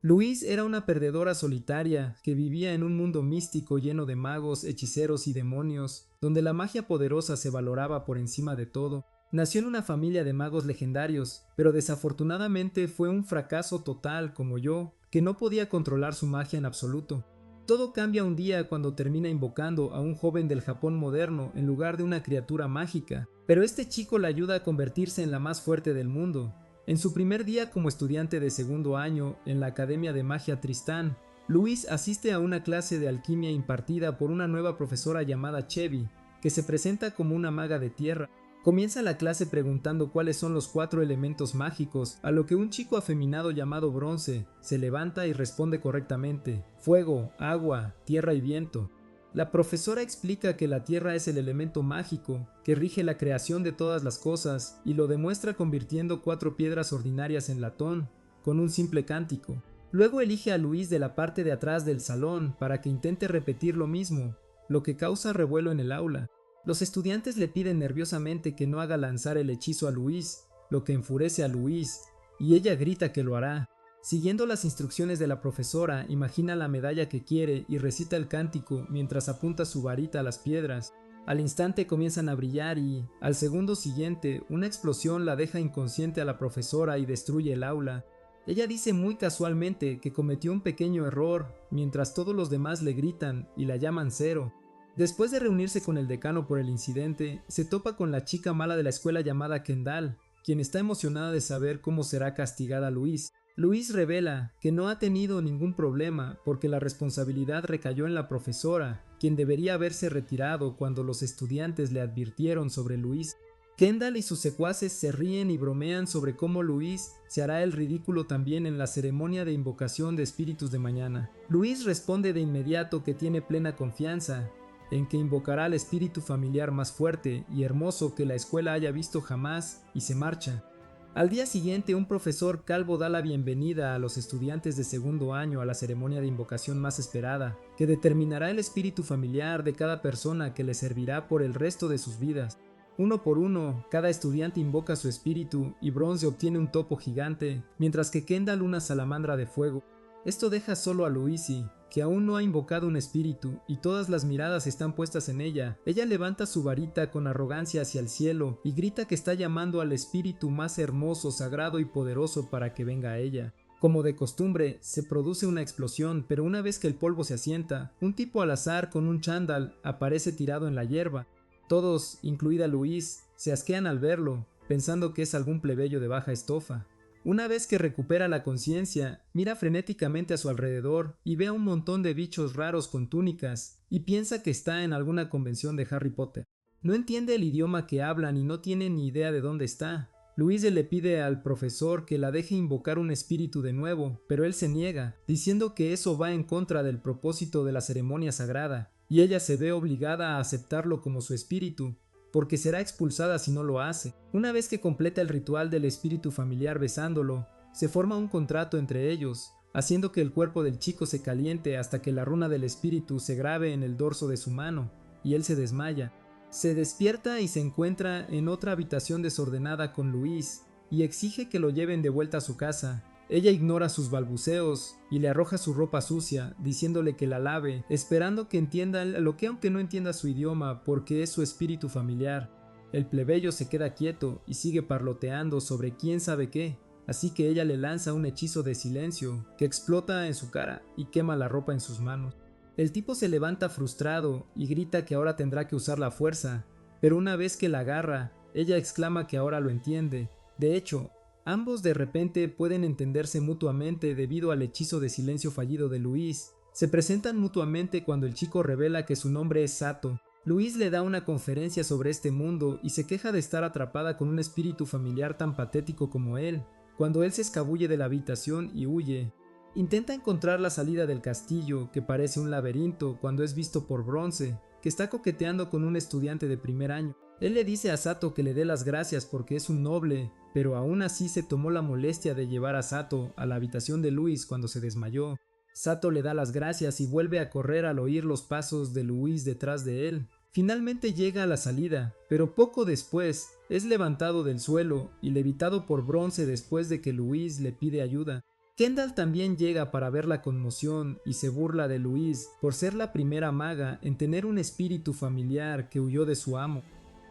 Louise era una perdedora solitaria que vivía en un mundo místico lleno de magos, hechiceros y demonios, donde la magia poderosa se valoraba por encima de todo. Nació en una familia de magos legendarios, pero desafortunadamente fue un fracaso total como yo, que no podía controlar su magia en absoluto. Todo cambia un día cuando termina invocando a un joven del Japón moderno en lugar de una criatura mágica, pero este chico la ayuda a convertirse en la más fuerte del mundo. En su primer día como estudiante de segundo año en la Academia de Magia Tristán, Luis asiste a una clase de alquimia impartida por una nueva profesora llamada Chevy, que se presenta como una maga de tierra. Comienza la clase preguntando cuáles son los 4 elementos mágicos, a lo que un chico afeminado llamado Bronce se levanta y responde correctamente: fuego, agua, tierra y viento. La profesora explica que la tierra es el elemento mágico que rige la creación de todas las cosas y lo demuestra convirtiendo 4 piedras ordinarias en latón, con un simple cántico. Luego elige a Luis de la parte de atrás del salón para que intente repetir lo mismo, lo que causa revuelo en el aula. Los estudiantes le piden nerviosamente que no haga lanzar el hechizo a Luis, lo que enfurece a Luis, y ella grita que lo hará. Siguiendo las instrucciones de la profesora, imagina la medalla que quiere y recita el cántico mientras apunta su varita a las piedras. Al instante comienzan a brillar y, al segundo siguiente, una explosión la deja inconsciente a la profesora y destruye el aula. Ella dice muy casualmente que cometió un pequeño error, mientras todos los demás le gritan y la llaman cero. Después de reunirse con el decano por el incidente, se topa con la chica mala de la escuela llamada Kendall, quien está emocionada de saber cómo será castigada Luis. Luis revela que no ha tenido ningún problema porque la responsabilidad recayó en la profesora, quien debería haberse retirado cuando los estudiantes le advirtieron sobre Luis. Kendall y sus secuaces se ríen y bromean sobre cómo Luis se hará el ridículo también en la ceremonia de invocación de espíritus de mañana. Luis responde de inmediato que tiene plena confianza en que invocará al espíritu familiar más fuerte y hermoso que la escuela haya visto jamás y se marcha. Al día siguiente, un profesor calvo da la bienvenida a los estudiantes de segundo año a la ceremonia de invocación más esperada, que determinará el espíritu familiar de cada persona que le servirá por el resto de sus vidas. Uno por uno, cada estudiante invoca su espíritu y Bronze obtiene un topo gigante, mientras que Kendall una salamandra de fuego. Esto deja solo a Louise, que aún no ha invocado un espíritu y todas las miradas están puestas en ella. Ella levanta su varita con arrogancia hacia el cielo y grita que está llamando al espíritu más hermoso, sagrado y poderoso para que venga a ella. Como de costumbre, se produce una explosión, pero una vez que el polvo se asienta, un tipo al azar con un chándal aparece tirado en la hierba. Todos, incluida Louise, se asquean al verlo, pensando que es algún plebeyo de baja estofa. Una vez que recupera la conciencia, mira frenéticamente a su alrededor y ve a un montón de bichos raros con túnicas y piensa que está en alguna convención de Harry Potter. No entiende el idioma que hablan y no tiene ni idea de dónde está. Louise le pide al profesor que la deje invocar un espíritu de nuevo, pero él se niega, diciendo que eso va en contra del propósito de la ceremonia sagrada, y ella se ve obligada a aceptarlo como su espíritu, porque será expulsada si no lo hace. Una vez que completa el ritual del espíritu familiar besándolo, se forma un contrato entre ellos, haciendo que el cuerpo del chico se caliente hasta que la runa del espíritu se grabe en el dorso de su mano, y él se desmaya. Se despierta y se encuentra en otra habitación desordenada con Luis, y exige que lo lleven de vuelta a su casa. Ella ignora sus balbuceos y le arroja su ropa sucia, diciéndole que la lave, esperando que entienda lo que aunque no entienda su idioma porque es su espíritu familiar. El plebeyo se queda quieto y sigue parloteando sobre quién sabe qué, así que ella le lanza un hechizo de silencio que explota en su cara y quema la ropa en sus manos. El tipo se levanta frustrado y grita que ahora tendrá que usar la fuerza, pero una vez que la agarra, ella exclama que ahora lo entiende. De hecho, ambos de repente pueden entenderse mutuamente debido al hechizo de silencio fallido de Luis. Se presentan mutuamente cuando el chico revela que su nombre es Sato. Luis le da una conferencia sobre este mundo y se queja de estar atrapada con un espíritu familiar tan patético como él, cuando él se escabulle de la habitación y huye. Intenta encontrar la salida del castillo, que parece un laberinto, cuando es visto por Bronce, que está coqueteando con un estudiante de primer año. Él le dice a Sato que le dé las gracias porque es un noble, pero aún así se tomó la molestia de llevar a Sato a la habitación de Luis cuando se desmayó. Sato le da las gracias y vuelve a correr al oír los pasos de Luis detrás de él. Finalmente llega a la salida, pero poco después es levantado del suelo y levitado por Bronce después de que Luis le pide ayuda. Kendall también llega para ver la conmoción y se burla de Louise por ser la primera maga en tener un espíritu familiar que huyó de su amo.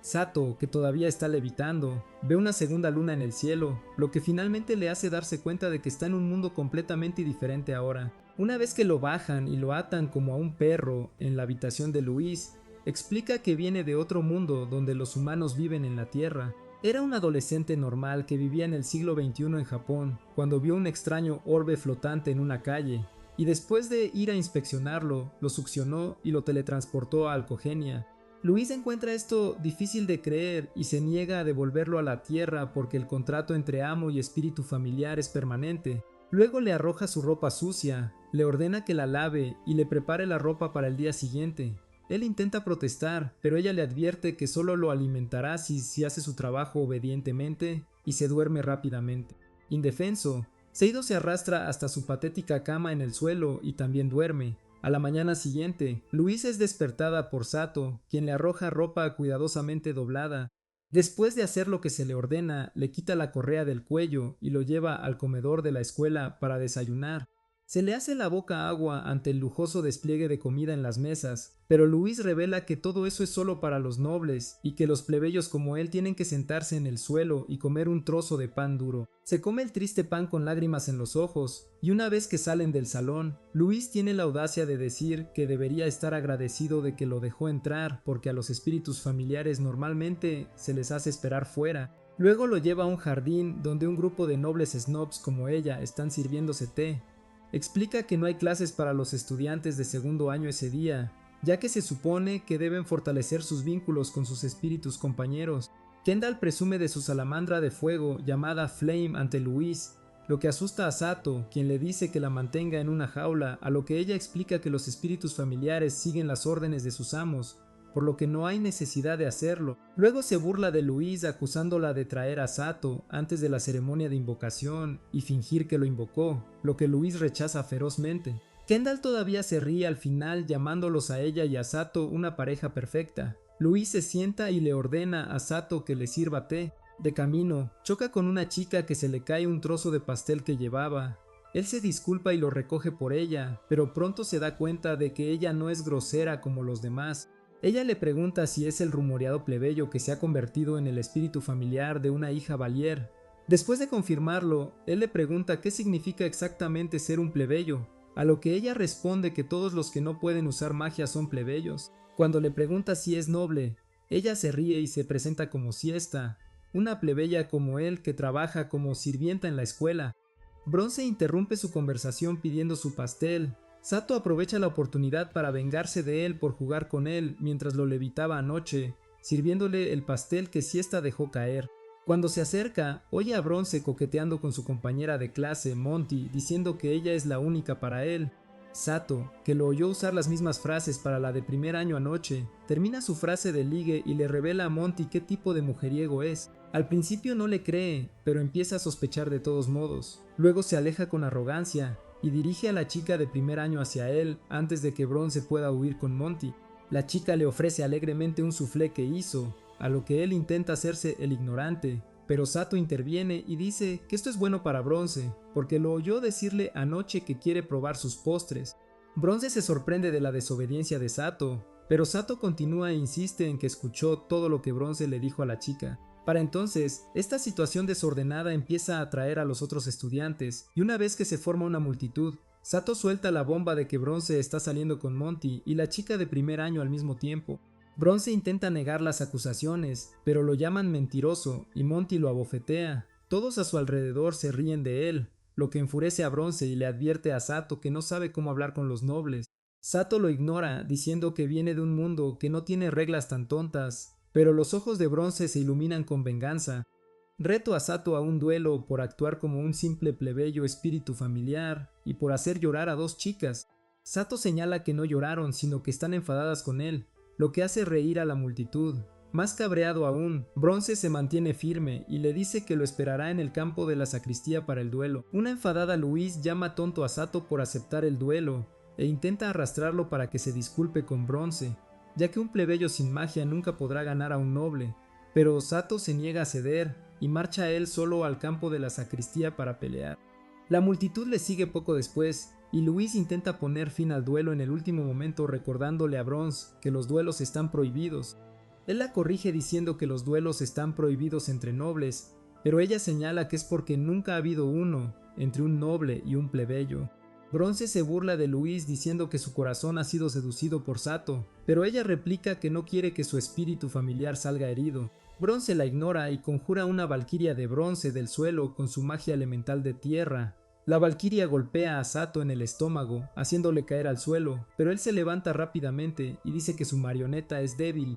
Sato, que todavía está levitando, ve una segunda luna en el cielo, lo que finalmente le hace darse cuenta de que está en un mundo completamente diferente ahora. Una vez que lo bajan y lo atan como a un perro en la habitación de Louise, explica que viene de otro mundo donde los humanos viven en la Tierra. Era un adolescente normal que vivía en el siglo XXI en Japón, cuando vio un extraño orbe flotante en una calle, y después de ir a inspeccionarlo, lo succionó y lo teletransportó a Alcogenia. Luis encuentra esto difícil de creer y se niega a devolverlo a la Tierra porque el contrato entre amo y espíritu familiar es permanente. Luego le arroja su ropa sucia, le ordena que la lave y le prepare la ropa para el día siguiente. Él intenta protestar, pero ella le advierte que solo lo alimentará si hace su trabajo obedientemente y se duerme rápidamente. Indefenso, Seido se arrastra hasta su patética cama en el suelo y también duerme. A la mañana siguiente, Louise es despertada por Sato, quien le arroja ropa cuidadosamente doblada. Después de hacer lo que se le ordena, le quita la correa del cuello y lo lleva al comedor de la escuela para desayunar. Se le hace la boca agua ante el lujoso despliegue de comida en las mesas, pero Luis revela que todo eso es solo para los nobles y que los plebeyos como él tienen que sentarse en el suelo y comer un trozo de pan duro. Se come el triste pan con lágrimas en los ojos, y una vez que salen del salón, Luis tiene la audacia de decir que debería estar agradecido de que lo dejó entrar porque a los espíritus familiares normalmente se les hace esperar fuera. Luego lo lleva a un jardín donde un grupo de nobles snobs como ella están sirviéndose té. Explica que no hay clases para los estudiantes de segundo año ese día, ya que se supone que deben fortalecer sus vínculos con sus espíritus compañeros. Kendall presume de su salamandra de fuego llamada Flame ante Louise, lo que asusta a Sato, quien le dice que la mantenga en una jaula, a lo que ella explica que los espíritus familiares siguen las órdenes de sus amos, por lo que no hay necesidad de hacerlo. Luego se burla de Louise acusándola de traer a Sato antes de la ceremonia de invocación y fingir que lo invocó, lo que Louise rechaza ferozmente. Kendall todavía se ríe al final llamándolos a ella y a Sato una pareja perfecta. Louise se sienta y le ordena a Sato que le sirva té. De camino, choca con una chica que se le cae un trozo de pastel que llevaba. Él se disculpa y lo recoge por ella, pero pronto se da cuenta de que ella no es grosera como los demás. Ella le pregunta si es el rumoreado plebeyo que se ha convertido en el espíritu familiar de una hija Valier. Después de confirmarlo, él le pregunta qué significa exactamente ser un plebeyo, a lo que ella responde que todos los que no pueden usar magia son plebeyos. Cuando le pregunta si es noble, ella se ríe y se presenta como Siesta, una plebeya como él que trabaja como sirvienta en la escuela. Bronce interrumpe su conversación pidiendo su pastel. Sato aprovecha la oportunidad para vengarse de él por jugar con él mientras lo levitaba anoche, sirviéndole el pastel que Siesta dejó caer. Cuando se acerca, oye a Bronce coqueteando con su compañera de clase, Monty, diciendo que ella es la única para él. Sato, que lo oyó usar las mismas frases para la de primer año anoche, termina su frase de ligue y le revela a Monty qué tipo de mujeriego es. Al principio no le cree, pero empieza a sospechar de todos modos. Luego se aleja con arrogancia y dirige a la chica de primer año hacia él antes de que Bronce pueda huir con Monty. La chica le ofrece alegremente un soufflé que hizo, a lo que él intenta hacerse el ignorante, pero Sato interviene y dice que esto es bueno para Bronce, porque lo oyó decirle anoche que quiere probar sus postres. Bronce se sorprende de la desobediencia de Sato, pero Sato continúa e insiste en que escuchó todo lo que Bronce le dijo a la chica. Para entonces, esta situación desordenada empieza a atraer a los otros estudiantes, y una vez que se forma una multitud, Sato suelta la bomba de que Bronce está saliendo con Monty y la chica de primer año al mismo tiempo. Bronce intenta negar las acusaciones, pero lo llaman mentiroso y Monty lo abofetea. Todos a su alrededor se ríen de él, lo que enfurece a Bronce y le advierte a Sato que no sabe cómo hablar con los nobles. Sato lo ignora, diciendo que viene de un mundo que no tiene reglas tan tontas, pero los ojos de Bronce se iluminan con venganza. Reto a Sato a un duelo por actuar como un simple plebeyo espíritu familiar y por hacer llorar a dos chicas. Sato señala que no lloraron, sino que están enfadadas con él, lo que hace reír a la multitud. Más cabreado aún, Bronce se mantiene firme y le dice que lo esperará en el campo de la sacristía para el duelo. Una enfadada Louise llama tonto a Sato por aceptar el duelo e intenta arrastrarlo para que se disculpe con Bronce, ya que un plebeyo sin magia nunca podrá ganar a un noble, pero Sato se niega a ceder y marcha él solo al campo de la sacristía para pelear. La multitud le sigue poco después, y Louise intenta poner fin al duelo en el último momento recordándole a Bronze que los duelos están prohibidos. Él la corrige diciendo que los duelos están prohibidos entre nobles, pero ella señala que es porque nunca ha habido uno entre un noble y un plebeyo. Bronce se burla de Louise diciendo que su corazón ha sido seducido por Sato, pero ella replica que no quiere que su espíritu familiar salga herido. Bronce la ignora y conjura una valquiria de bronce del suelo con su magia elemental de tierra. La valquiria golpea a Sato en el estómago, haciéndole caer al suelo, pero él se levanta rápidamente y dice que su marioneta es débil.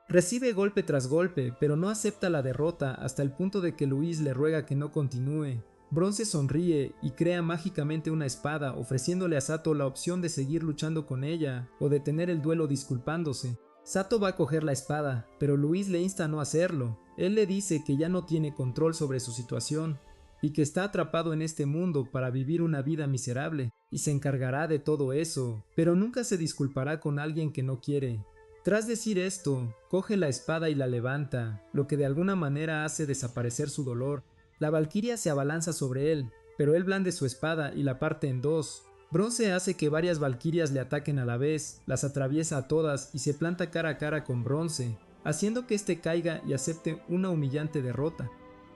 Recibe golpe tras golpe, pero no acepta la derrota hasta el punto de que Louise le ruega que no continúe. Bronce sonríe y crea mágicamente una espada, ofreciéndole a Sato la opción de seguir luchando con ella o detener el duelo disculpándose. Sato va a coger la espada, pero Louise le insta a no hacerlo. Él le dice que ya no tiene control sobre su situación y que está atrapado en este mundo para vivir una vida miserable, y se encargará de todo eso, pero nunca se disculpará con alguien que no quiere. Tras decir esto, coge la espada y la levanta, lo que de alguna manera hace desaparecer su dolor. La valquiria se abalanza sobre él, pero él blande su espada y la parte en dos. Bronce hace que varias valquirias le ataquen a la vez, las atraviesa a todas y se planta cara a cara con Bronce, haciendo que éste caiga y acepte una humillante derrota.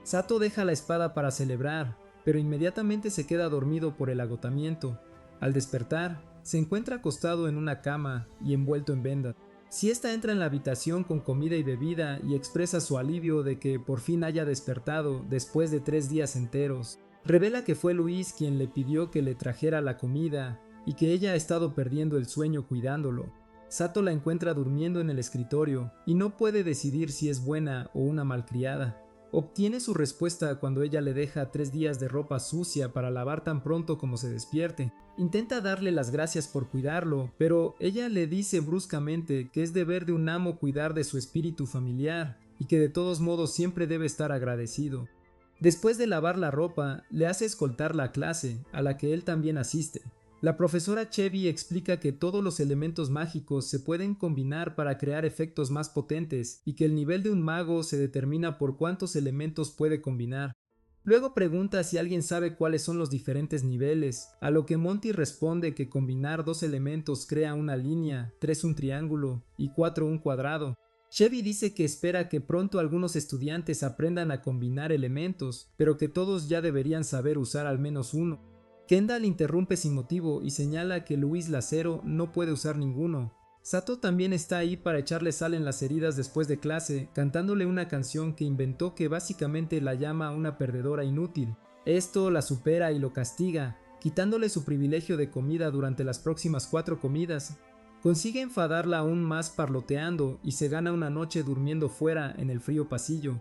Sato deja la espada para celebrar, pero inmediatamente se queda dormido por el agotamiento. Al despertar, se encuentra acostado en una cama y envuelto en vendas. Siesta entra en la habitación con comida y bebida y expresa su alivio de que por fin haya despertado después de 3 días enteros. Revela que fue Louise quien le pidió que le trajera la comida y que ella ha estado perdiendo el sueño cuidándolo. Sato la encuentra durmiendo en el escritorio y no puede decidir si es buena o una malcriada. Obtiene su respuesta cuando ella le deja 3 días de ropa sucia para lavar tan pronto como se despierte. Intenta darle las gracias por cuidarlo, pero ella le dice bruscamente que es deber de un amo cuidar de su espíritu familiar y que de todos modos siempre debe estar agradecido. Después de lavar la ropa, le hace escoltar la clase, a la que él también asiste. La profesora Chevy explica que todos los elementos mágicos se pueden combinar para crear efectos más potentes y que el nivel de un mago se determina por cuántos elementos puede combinar. Luego pregunta si alguien sabe cuáles son los diferentes niveles, a lo que Monty responde que combinar 2 elementos crea una línea, 3 un triángulo y 4 un cuadrado. Chevy dice que espera que pronto algunos estudiantes aprendan a combinar elementos, pero que todos ya deberían saber usar al menos uno. Kendall interrumpe sin motivo y señala que Louise Lacero no puede usar ninguno. Sato también está ahí para echarle sal en las heridas después de clase, cantándole una canción que inventó que básicamente la llama una perdedora inútil. Esto la supera y lo castiga, quitándole su privilegio de comida durante las próximas 4 comidas. Consigue enfadarla aún más parloteando y se gana una noche durmiendo fuera en el frío pasillo.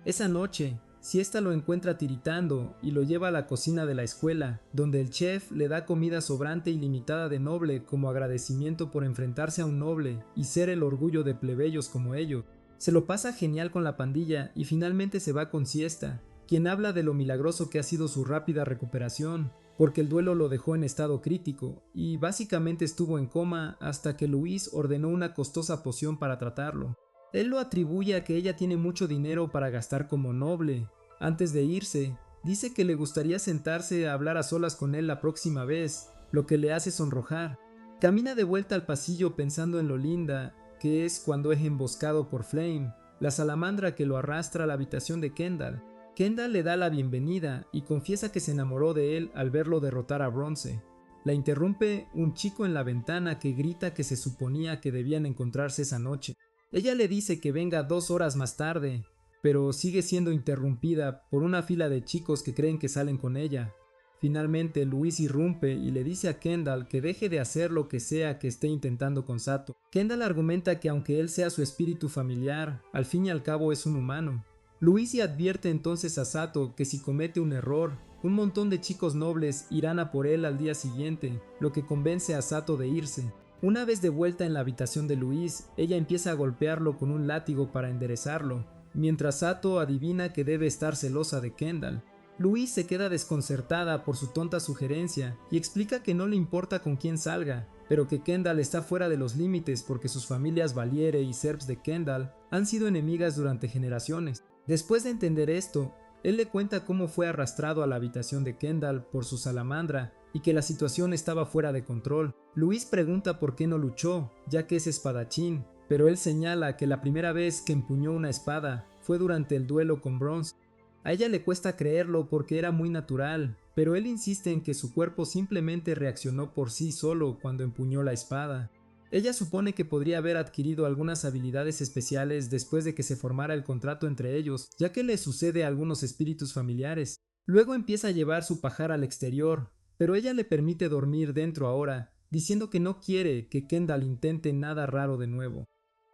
Esa noche, Siesta lo encuentra tiritando y lo lleva a la cocina de la escuela, donde el chef le da comida sobrante y limitada de noble como agradecimiento por enfrentarse a un noble y ser el orgullo de plebeyos como ellos. Se lo pasa genial con la pandilla y finalmente se va con Siesta, quien habla de lo milagroso que ha sido su rápida recuperación, porque el duelo lo dejó en estado crítico y básicamente estuvo en coma hasta que Louise ordenó una costosa poción para tratarlo. Él lo atribuye a que ella tiene mucho dinero para gastar como noble. Antes de irse, dice que le gustaría sentarse a hablar a solas con él la próxima vez, lo que le hace sonrojar. Camina de vuelta al pasillo pensando en lo linda que es cuando es emboscado por Flame, la salamandra que lo arrastra a la habitación de Kendall. Kendall le da la bienvenida y confiesa que se enamoró de él al verlo derrotar a Bronce. La interrumpe un chico en la ventana que grita que se suponía que debían encontrarse esa noche. Ella le dice que venga 2 horas más tarde, pero sigue siendo interrumpida por una fila de chicos que creen que salen con ella. Finalmente, Louise irrumpe y le dice a Kendall que deje de hacer lo que sea que esté intentando con Sato. Kendall argumenta que aunque él sea su espíritu familiar, al fin y al cabo es un humano. Louise advierte entonces a Sato que si comete un error, un montón de chicos nobles irán a por él al día siguiente, lo que convence a Sato de irse. Una vez de vuelta en la habitación de Louise, ella empieza a golpearlo con un látigo para enderezarlo, mientras Sato adivina que debe estar celosa de Kendall. Louise se queda desconcertada por su tonta sugerencia y explica que no le importa con quién salga, pero que Kendall está fuera de los límites porque sus familias Valiere y Serfs de Kendall han sido enemigas durante generaciones. Después de entender esto, Él le cuenta cómo fue arrastrado a la habitación de Kendall por su salamandra y que la situación estaba fuera de control. Luis pregunta por qué no luchó, ya que es espadachín, pero él señala que la primera vez que empuñó una espada fue durante el duelo con Bronze. A ella le cuesta creerlo porque era muy natural, pero él insiste en que su cuerpo simplemente reaccionó por sí solo cuando empuñó la espada. Ella supone que podría haber adquirido algunas habilidades especiales después de que se formara el contrato entre ellos, ya que le sucede a algunos espíritus familiares. Luego empieza a llevar su pajar al exterior, pero ella le permite dormir dentro ahora, diciendo que no quiere que Kendall intente nada raro de nuevo.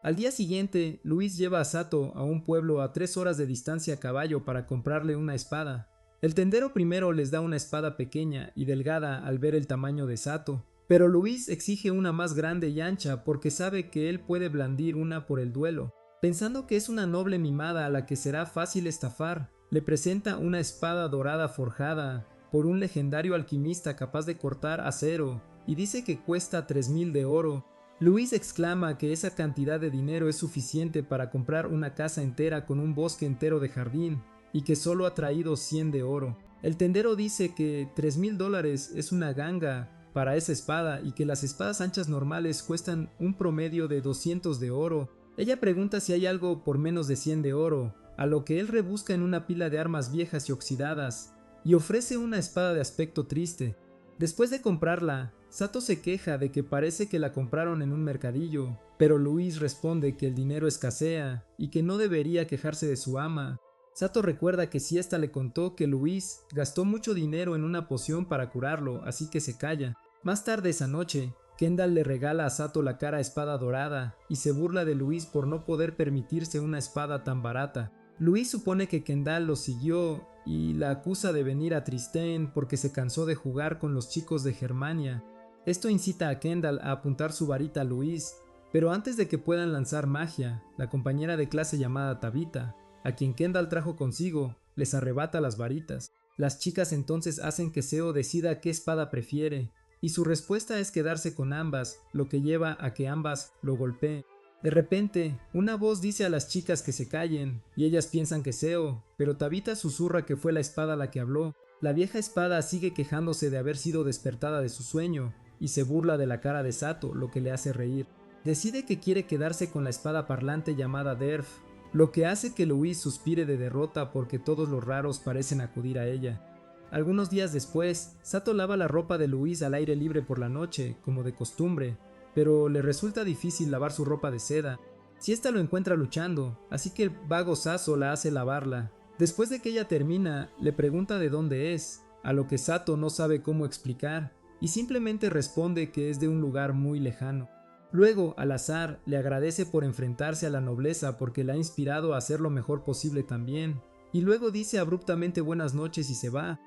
Al día siguiente, Luis lleva a Sato a un pueblo a 3 horas de distancia a caballo para comprarle una espada. El tendero primero les da una espada pequeña y delgada al ver el tamaño de Sato, pero Luis exige una más grande y ancha porque sabe que él puede blandir una por el duelo. Pensando que es una noble mimada a la que será fácil estafar, le presenta una espada dorada forjada por un legendario alquimista capaz de cortar acero y dice que cuesta 3000 de oro. Luis exclama que esa cantidad de dinero es suficiente para comprar una casa entera con un bosque entero de jardín y que solo ha traído 100 de oro. El tendero dice que $3000 es una ganga para esa espada y que las espadas anchas normales cuestan un promedio de 200 de oro. Ella pregunta si hay algo por menos de 100 de oro, a lo que él rebusca en una pila de armas viejas y oxidadas y ofrece una espada de aspecto triste. Después de comprarla, Sato se queja de que parece que la compraron en un mercadillo, pero Luis responde que el dinero escasea y que no debería quejarse de su ama. Sato recuerda que si ésta le contó que Luis gastó mucho dinero en una poción para curarlo, así que se calla. Más tarde esa noche, Kendall le regala a Sato la cara espada dorada y se burla de Luis por no poder permitirse una espada tan barata. Luis supone que Kendall lo siguió y la acusa de venir a Tristane porque se cansó de jugar con los chicos de Germania. Esto incita a Kendall a apuntar su varita a Luis, pero antes de que puedan lanzar magia, la compañera de clase llamada Tabitha, a quien Kendall trajo consigo, les arrebata las varitas. Las chicas entonces hacen que Seo decida qué espada prefiere, y su respuesta es quedarse con ambas, lo que lleva a que ambas lo golpeen. De repente, una voz dice a las chicas que se callen, y ellas piensan que Seo, pero Tabitha susurra que fue la espada la que habló. La vieja espada sigue quejándose de haber sido despertada de su sueño, y se burla de la cara de Sato, lo que le hace reír. Decide que quiere quedarse con la espada parlante llamada Derf, lo que hace que Luis suspire de derrota porque todos los raros parecen acudir a ella. Algunos días después, Sato lava la ropa de Luis al aire libre por la noche, como de costumbre, pero le resulta difícil lavar su ropa de seda. Si ésta lo encuentra luchando, así que el vago Saso la hace lavarla. Después de que ella termina, le pregunta de dónde es, a lo que Sato no sabe cómo explicar, y simplemente responde que es de un lugar muy lejano. Luego, al azar, le agradece por enfrentarse a la nobleza porque la ha inspirado a hacer lo mejor posible también, y luego dice abruptamente buenas noches y se va.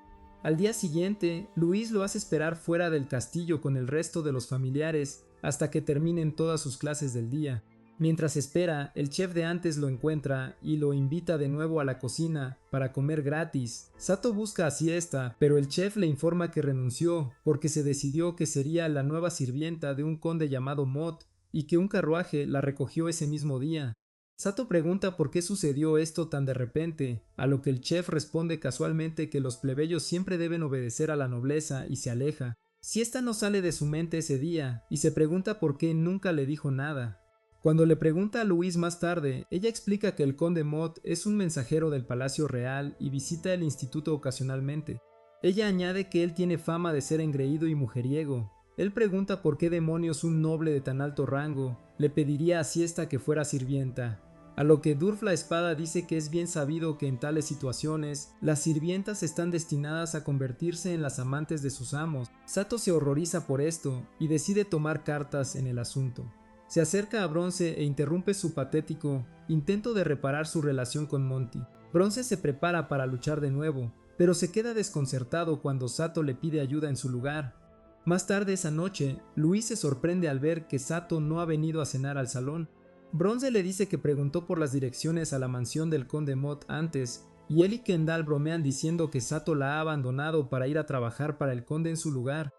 Al día siguiente, Luis lo hace esperar fuera del castillo con el resto de los familiares hasta que terminen todas sus clases del día. Mientras espera, el chef de antes lo encuentra y lo invita de nuevo a la cocina para comer gratis. Sato busca a Siesta, pero el chef le informa que renunció porque se decidió que sería la nueva sirvienta de un conde llamado Mott y que un carruaje la recogió ese mismo día. Sato pregunta por qué sucedió esto tan de repente, a lo que el chef responde casualmente que los plebeyos siempre deben obedecer a la nobleza y se aleja. Siesta no sale de su mente ese día y se pregunta por qué nunca le dijo nada. Cuando le pregunta a Luis más tarde, ella explica que el conde Mott es un mensajero del Palacio Real y visita el instituto ocasionalmente. Ella añade que él tiene fama de ser engreído y mujeriego. Él pregunta por qué demonios un noble de tan alto rango le pediría a Siesta que fuera sirvienta, a lo que Durf la Espada dice que es bien sabido que en tales situaciones las sirvientas están destinadas a convertirse en las amantes de sus amos. Sato se horroriza por esto y decide tomar cartas en el asunto. Se acerca a Bronce e interrumpe su patético intento de reparar su relación con Monty. Bronce se prepara para luchar de nuevo, pero se queda desconcertado cuando Sato le pide ayuda en su lugar. Más tarde esa noche, Luis se sorprende al ver que Sato no ha venido a cenar al salón. Bronce le dice que preguntó por las direcciones a la mansión del conde Mott antes, y él y Kendall bromean diciendo que Sato la ha abandonado para ir a trabajar para el conde en su lugar.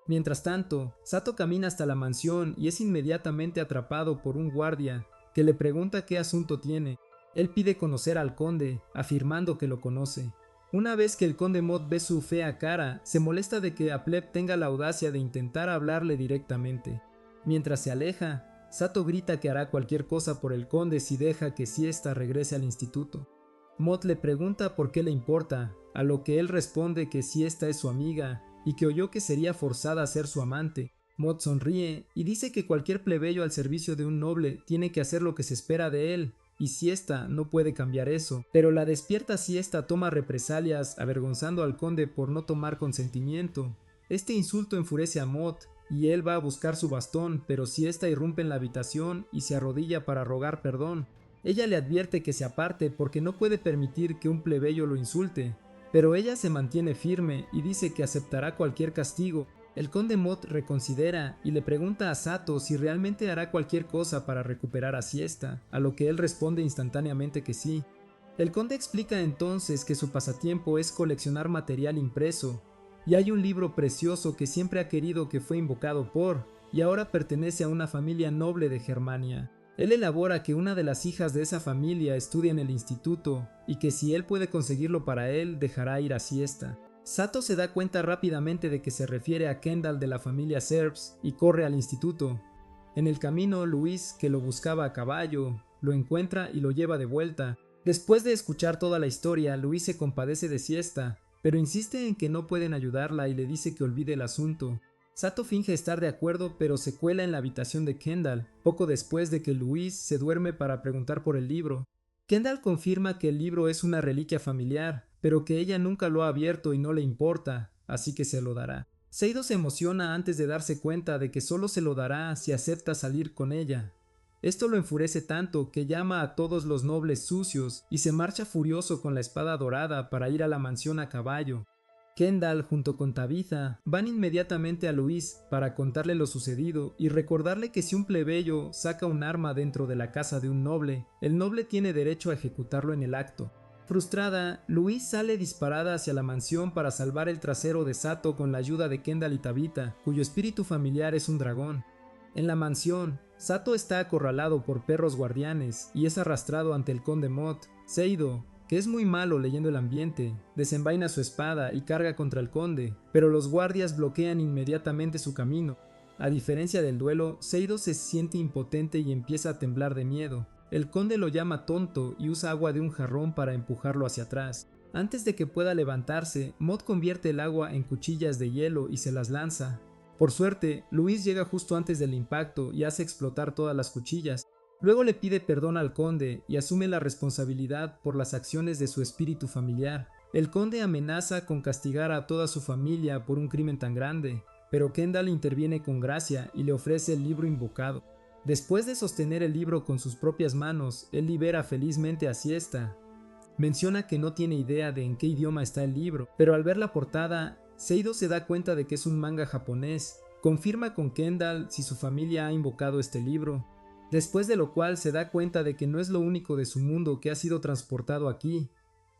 Mientras tanto, Sato camina hasta la mansión y es inmediatamente atrapado por un guardia, que le pregunta qué asunto tiene. Él pide conocer al conde, afirmando que lo conoce. Una vez que el conde Mott ve su fea cara, se molesta de que Apleb tenga la audacia de intentar hablarle directamente. Mientras se aleja, Sato grita que hará cualquier cosa por el conde si deja que Siesta regrese al instituto. Mott le pregunta por qué le importa, a lo que él responde que Siesta es su amiga y que oyó que sería forzada a ser su amante. Mott sonríe y dice que cualquier plebeyo al servicio de un noble tiene que hacer lo que se espera de él, y Siesta no puede cambiar eso, pero la despierta Siesta toma represalias avergonzando al conde por no tomar consentimiento. Este insulto enfurece a Mott y él va a buscar su bastón, pero Siesta irrumpe en la habitación y se arrodilla para rogar perdón. Ella le advierte que se aparte porque no puede permitir que un plebeyo lo insulte, pero ella se mantiene firme y dice que aceptará cualquier castigo. El conde Mott reconsidera y le pregunta a Sato si realmente hará cualquier cosa para recuperar a Siesta, a lo que él responde instantáneamente que sí. El conde explica entonces que su pasatiempo es coleccionar material impreso, y hay un libro precioso que siempre ha querido que fue invocado por, y ahora pertenece a una familia noble de Germania. Él elabora que una de las hijas de esa familia estudia en el instituto, y que si él puede conseguirlo para él, dejará ir a Siesta. Sato se da cuenta rápidamente de que se refiere a Kendall de la familia Serbs y corre al instituto. En el camino, Luis, que lo buscaba a caballo, lo encuentra y lo lleva de vuelta. Después de escuchar toda la historia, Luis se compadece de Siesta, pero insiste en que no pueden ayudarla y le dice que olvide el asunto. Sato finge estar de acuerdo, pero se cuela en la habitación de Kendall, poco después de que Luis se duerme para preguntar por el libro. Kendall confirma que el libro es una reliquia familiar, pero que ella nunca lo ha abierto y no le importa, así que se lo dará. Seido se emociona antes de darse cuenta de que solo se lo dará si acepta salir con ella. Esto lo enfurece tanto que llama a todos los nobles sucios y se marcha furioso con la espada dorada para ir a la mansión a caballo. Kendall, junto con Tabitha, van inmediatamente a Luis para contarle lo sucedido y recordarle que si un plebeyo saca un arma dentro de la casa de un noble, el noble tiene derecho a ejecutarlo en el acto. Frustrada, Luis sale disparada hacia la mansión para salvar el trasero de Sato con la ayuda de Kendall y Tabitha, cuyo espíritu familiar es un dragón. En la mansión, Sato está acorralado por perros guardianes y es arrastrado ante el conde Mott. Seido, que es muy malo leyendo el ambiente, desenvaina su espada y carga contra el conde, pero los guardias bloquean inmediatamente su camino. A diferencia del duelo, Seido se siente impotente y empieza a temblar de miedo. El conde lo llama tonto y usa agua de un jarrón para empujarlo hacia atrás. Antes de que pueda levantarse, Mott convierte el agua en cuchillas de hielo y se las lanza. Por suerte, Luis llega justo antes del impacto y hace explotar todas las cuchillas. Luego le pide perdón al conde y asume la responsabilidad por las acciones de su espíritu familiar. El conde amenaza con castigar a toda su familia por un crimen tan grande, pero Kendall interviene con gracia y le ofrece el libro invocado. Después de sostener el libro con sus propias manos, él libera felizmente a Siesta. Menciona que no tiene idea de en qué idioma está el libro, pero al ver la portada, Seido se da cuenta de que es un manga japonés. Confirma con Kendall si su familia ha invocado este libro, después de lo cual se da cuenta de que no es lo único de su mundo que ha sido transportado aquí.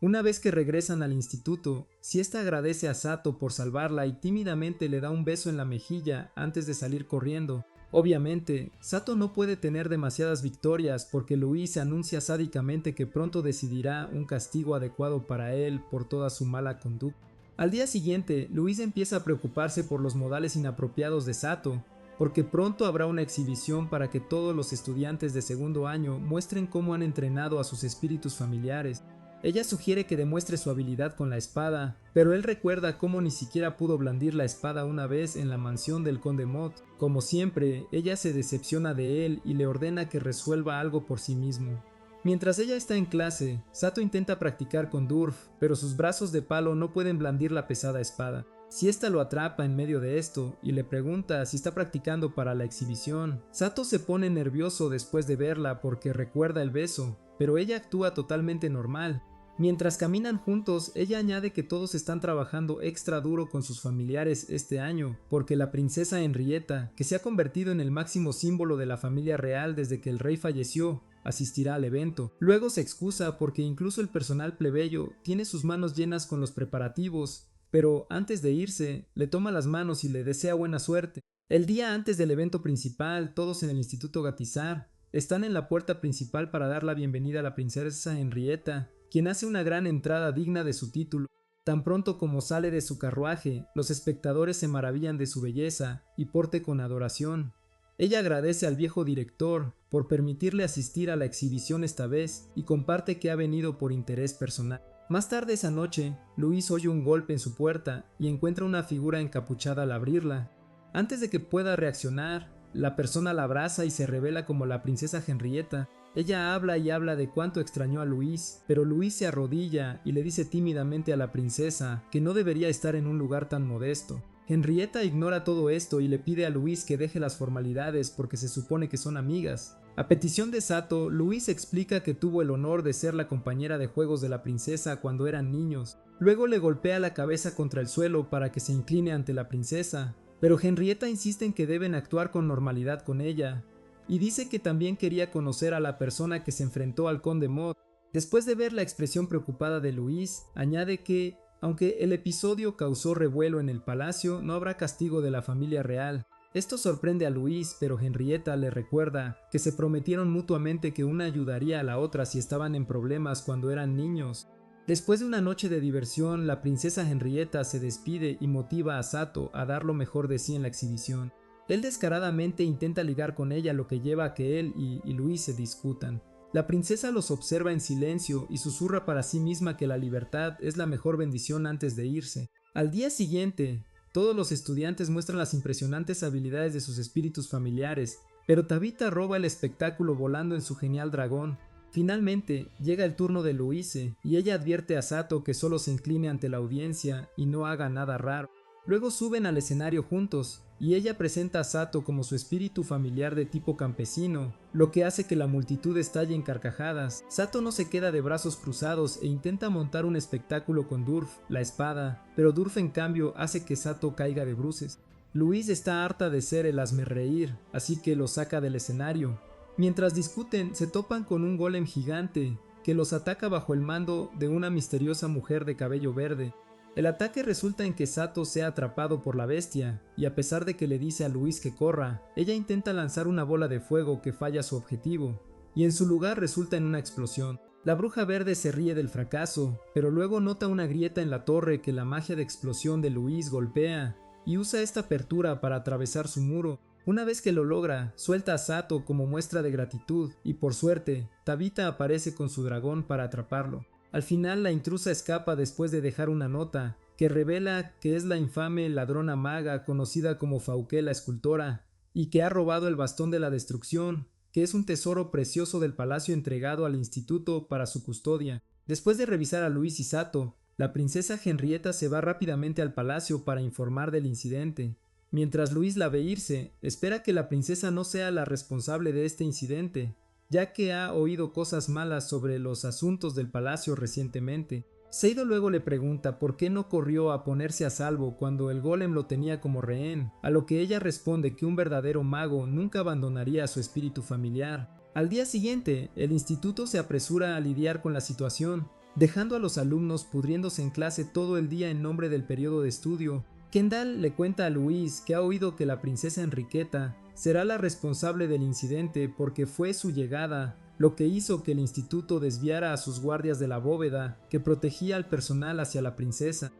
Una vez que regresan al instituto, Siesta agradece a Sato por salvarla y tímidamente le da un beso en la mejilla antes de salir corriendo. Obviamente, Sato no puede tener demasiadas victorias porque Luis anuncia sádicamente que pronto decidirá un castigo adecuado para él por toda su mala conducta. Al día siguiente, Luis empieza a preocuparse por los modales inapropiados de Sato, porque pronto habrá una exhibición para que todos los estudiantes de segundo año muestren cómo han entrenado a sus espíritus familiares. Ella sugiere que demuestre su habilidad con la espada, pero él recuerda cómo ni siquiera pudo blandir la espada una vez en la mansión del conde Mott. Como siempre, ella se decepciona de él y le ordena que resuelva algo por sí mismo. Mientras ella está en clase, Sato intenta practicar con Durf, pero sus brazos de palo no pueden blandir la pesada espada. Siesta lo atrapa en medio de esto y le pregunta si está practicando para la exhibición. Sato se pone nervioso después de verla porque recuerda el beso, pero ella actúa totalmente normal. Mientras caminan juntos, ella añade que todos están trabajando extra duro con sus familiares este año, porque la princesa Henrietta, que se ha convertido en el máximo símbolo de la familia real desde que el rey falleció, asistirá al evento. Luego se excusa porque incluso el personal plebeyo tiene sus manos llenas con los preparativos, pero antes de irse, le toma las manos y le desea buena suerte. El día antes del evento principal, todos en el Instituto Gatizar están en la puerta principal para dar la bienvenida a la princesa Henrietta, quien hace una gran entrada digna de su título. Tan pronto como sale de su carruaje, los espectadores se maravillan de su belleza y porte con adoración. Ella agradece al viejo director por permitirle asistir a la exhibición esta vez y comparte que ha venido por interés personal. Más tarde esa noche, Luis oye un golpe en su puerta y encuentra una figura encapuchada al abrirla. Antes de que pueda reaccionar, la persona la abraza y se revela como la princesa Henrietta. Ella habla y habla de cuánto extrañó a Luis, pero Luis se arrodilla y le dice tímidamente a la princesa que no debería estar en un lugar tan modesto. Henrietta ignora todo esto y le pide a Luis que deje las formalidades porque se supone que son amigas. A petición de Sato, Luis explica que tuvo el honor de ser la compañera de juegos de la princesa cuando eran niños. Luego le golpea la cabeza contra el suelo para que se incline ante la princesa, pero Henrietta insiste en que deben actuar con normalidad con ella, y dice que también quería conocer a la persona que se enfrentó al conde Mod. Después de ver la expresión preocupada de Luis, añade que, aunque el episodio causó revuelo en el palacio, no habrá castigo de la familia real. Esto sorprende a Luis, pero Henrietta le recuerda que se prometieron mutuamente que una ayudaría a la otra si estaban en problemas cuando eran niños. Después de una noche de diversión, la princesa Henrietta se despide y motiva a Sato a dar lo mejor de sí en la exhibición. Él descaradamente intenta ligar con ella, lo que lleva a que él y Luis se discutan. La princesa los observa en silencio y susurra para sí misma que la libertad es la mejor bendición antes de irse. Al día siguiente, todos los estudiantes muestran las impresionantes habilidades de sus espíritus familiares, pero Tabitha roba el espectáculo volando en su genial dragón. Finalmente, llega el turno de Louise y ella advierte a Sato que solo se incline ante la audiencia y no haga nada raro. Luego suben al escenario juntos, y ella presenta a Sato como su espíritu familiar de tipo campesino, lo que hace que la multitud estalle en carcajadas. Sato no se queda de brazos cruzados e intenta montar un espectáculo con Durf, la espada, pero Durf en cambio hace que Sato caiga de bruces. Louise está harta de ser el hazmerreír, así que lo saca del escenario. Mientras discuten, se topan con un golem gigante, que los ataca bajo el mando de una misteriosa mujer de cabello verde. El ataque resulta en que Sato sea atrapado por la bestia, y a pesar de que le dice a Luis que corra, ella intenta lanzar una bola de fuego que falla su objetivo, y en su lugar resulta en una explosión. La bruja verde se ríe del fracaso, pero luego nota una grieta en la torre que la magia de explosión de Luis golpea, y usa esta apertura para atravesar su muro. Una vez que lo logra, suelta a Sato como muestra de gratitud, y por suerte, Tabitha aparece con su dragón para atraparlo. Al final, la intrusa escapa después de dejar una nota, que revela que es la infame ladrona maga conocida como Fauqué la escultora, y que ha robado el bastón de la destrucción, que es un tesoro precioso del palacio entregado al instituto para su custodia. Después de revisar a Luis y Sato, la princesa Henrietta se va rápidamente al palacio para informar del incidente. Mientras Luis la ve irse, espera que la princesa no sea la responsable de este incidente, ya que ha oído cosas malas sobre los asuntos del palacio recientemente. Seido luego le pregunta por qué no corrió a ponerse a salvo cuando el golem lo tenía como rehén, a lo que ella responde que un verdadero mago nunca abandonaría a su espíritu familiar. Al día siguiente, el instituto se apresura a lidiar con la situación, dejando a los alumnos pudriéndose en clase todo el día en nombre del periodo de estudio. Kendall le cuenta a Luis que ha oído que la princesa Enriqueta será la responsable del incidente porque fue su llegada lo que hizo que el instituto desviara a sus guardias de la bóveda que protegía al personal hacia la princesa.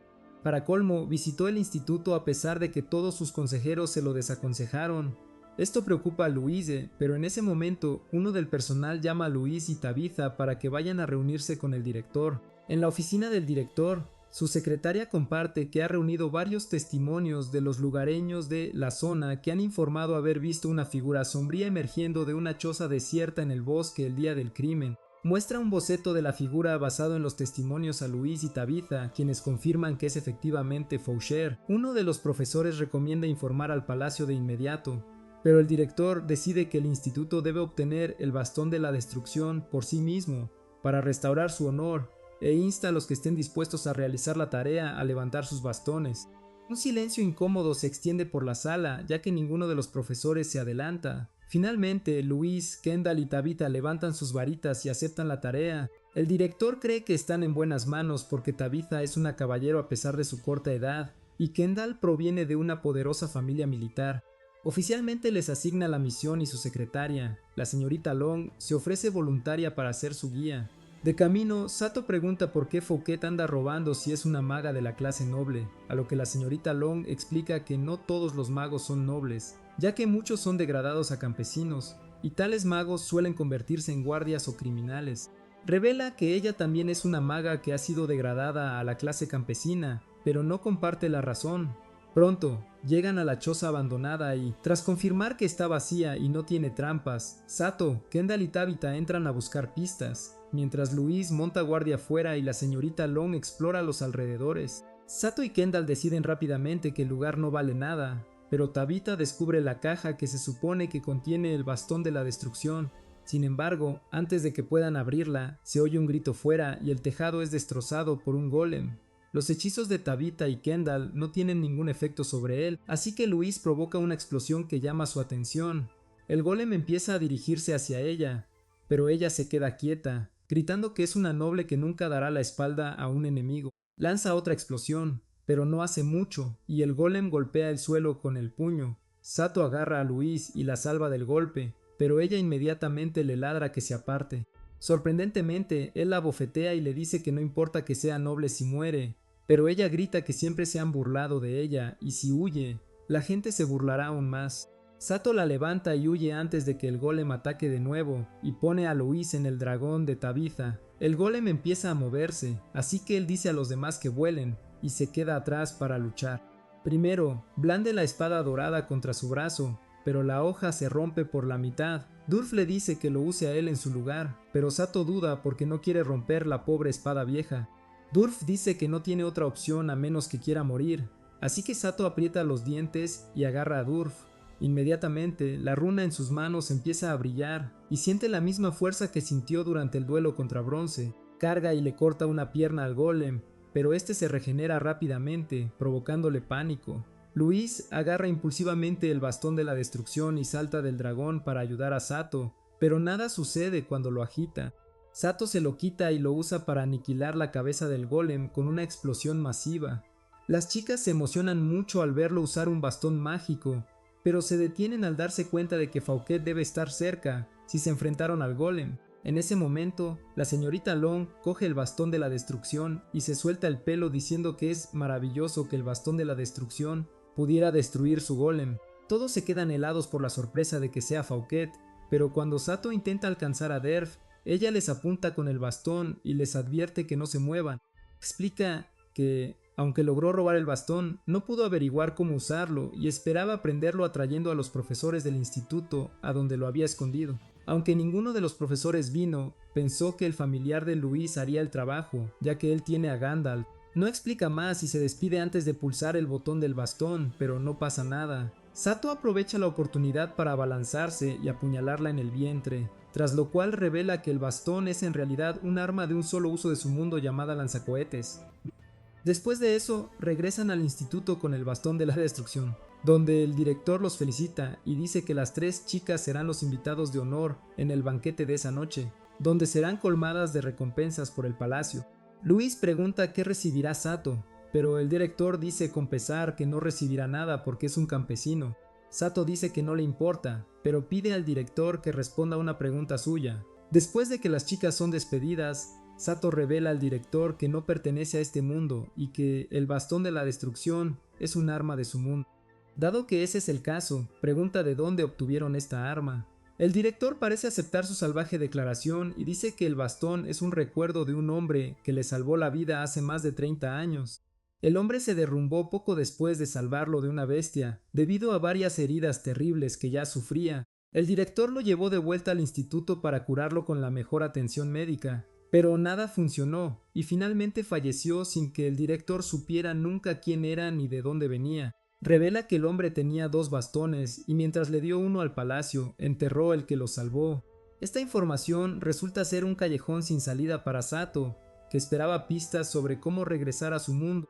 Para colmo, visitó el instituto a pesar de que todos sus consejeros se lo desaconsejaron. Esto preocupa a Louise, pero en ese momento uno del personal llama a Luis y Tabitha para que vayan a reunirse con el director. En la oficina del director, su secretaria comparte que ha reunido varios testimonios de los lugareños de la zona que han informado haber visto una figura sombría emergiendo de una choza desierta en el bosque el día del crimen. Muestra un boceto de la figura basado en los testimonios a Luis y Tabitha, quienes confirman que es efectivamente Faucher. Uno de los profesores recomienda informar al palacio de inmediato, pero el director decide que el instituto debe obtener el bastón de la destrucción por sí mismo, para restaurar su honor, e insta a los que estén dispuestos a realizar la tarea a levantar sus bastones. Un silencio incómodo se extiende por la sala, ya que ninguno de los profesores se adelanta. Finalmente, Luis, Kendall y Tabitha levantan sus varitas y aceptan la tarea. El director cree que están en buenas manos porque Tabitha es una caballero a pesar de su corta edad, y Kendall proviene de una poderosa familia militar. Oficialmente les asigna la misión y su secretaria, la señorita Long, se ofrece voluntaria para ser su guía. De camino, Sato pregunta por qué Fouquet anda robando si es una maga de la clase noble, a lo que la señorita Long explica que no todos los magos son nobles, ya que muchos son degradados a campesinos, y tales magos suelen convertirse en guardias o criminales. Revela que ella también es una maga que ha sido degradada a la clase campesina, pero no comparte la razón. Pronto, llegan a la choza abandonada y, tras confirmar que está vacía y no tiene trampas, Sato, Kendall y Tabitha entran a buscar pistas, mientras Louise monta guardia afuera y la señorita Long explora los alrededores. Sato y Kendall deciden rápidamente que el lugar no vale nada, pero Tabitha descubre la caja que se supone que contiene el bastón de la destrucción. Sin embargo, antes de que puedan abrirla, se oye un grito fuera y el tejado es destrozado por un golem. Los hechizos de Tabitha y Kendall no tienen ningún efecto sobre él, así que Louise provoca una explosión que llama su atención. El golem empieza a dirigirse hacia ella, pero ella se queda quieta, gritando que es una noble que nunca dará la espalda a un enemigo. Lanza otra explosión, pero no hace mucho, y el golem golpea el suelo con el puño. Sato agarra a Louise y la salva del golpe, pero ella inmediatamente le ladra que se aparte. Sorprendentemente, él la bofetea y le dice que no importa que sea noble si muere, pero ella grita que siempre se han burlado de ella y si huye, la gente se burlará aún más. Sato la levanta y huye antes de que el golem ataque de nuevo y pone a Louise en el dragón de Tabitha. El golem empieza a moverse, así que él dice a los demás que vuelen y se queda atrás para luchar. Primero, blande la espada dorada contra su brazo, pero la hoja se rompe por la mitad. Durf le dice que lo use a él en su lugar, pero Sato duda porque no quiere romper la pobre espada vieja. Durf dice que no tiene otra opción a menos que quiera morir, así que Sato aprieta los dientes y agarra a Durf. Inmediatamente, la runa en sus manos empieza a brillar y siente la misma fuerza que sintió durante el duelo contra Bronce. Carga y le corta una pierna al golem, pero este se regenera rápidamente, provocándole pánico. Louise agarra impulsivamente el bastón de la destrucción y salta del dragón para ayudar a Sato, pero nada sucede cuando lo agita. Sato se lo quita y lo usa para aniquilar la cabeza del golem con una explosión masiva. Las chicas se emocionan mucho al verlo usar un bastón mágico, pero se detienen al darse cuenta de que Fouquet debe estar cerca si se enfrentaron al golem. En ese momento, la señorita Long coge el bastón de la destrucción y se suelta el pelo diciendo que es maravilloso que el bastón de la destrucción pudiera destruir su golem. Todos se quedan helados por la sorpresa de que sea Fouquet, pero cuando Sato intenta alcanzar a Derf, ella les apunta con el bastón y les advierte que no se muevan. Explica que, aunque logró robar el bastón, no pudo averiguar cómo usarlo y esperaba aprenderlo atrayendo a los profesores del instituto a donde lo había escondido. Aunque ninguno de los profesores vino, pensó que el familiar de Louise haría el trabajo, ya que él tiene a Gandalf. No explica más y se despide antes de pulsar el botón del bastón, pero no pasa nada. Sato aprovecha la oportunidad para abalanzarse y apuñalarla en el vientre, tras lo cual revela que el bastón es en realidad un arma de un solo uso de su mundo llamada lanzacohetes. Después de eso, regresan al instituto con el bastón de la destrucción, donde el director los felicita y dice que las 3 chicas serán los invitados de honor en el banquete de esa noche, donde serán colmadas de recompensas por el palacio. Louise pregunta qué recibirá Sato, pero el director dice con pesar que no recibirá nada porque es un campesino. Sato dice que no le importa, pero pide al director que responda a una pregunta suya. Después de que las chicas son despedidas, Sato revela al director que no pertenece a este mundo y que el bastón de la destrucción es un arma de su mundo. Dado que ese es el caso, pregunta de dónde obtuvieron esta arma. El director parece aceptar su salvaje declaración y dice que el bastón es un recuerdo de un hombre que le salvó la vida hace más de 30 años. El hombre se derrumbó poco después de salvarlo de una bestia, debido a varias heridas terribles que ya sufría. El director lo llevó de vuelta al instituto para curarlo con la mejor atención médica, pero nada funcionó y finalmente falleció sin que el director supiera nunca quién era ni de dónde venía. Revela que el hombre tenía 2 bastones y mientras le dio uno al palacio, enterró el que lo salvó. Esta información resulta ser un callejón sin salida para Sato, que esperaba pistas sobre cómo regresar a su mundo.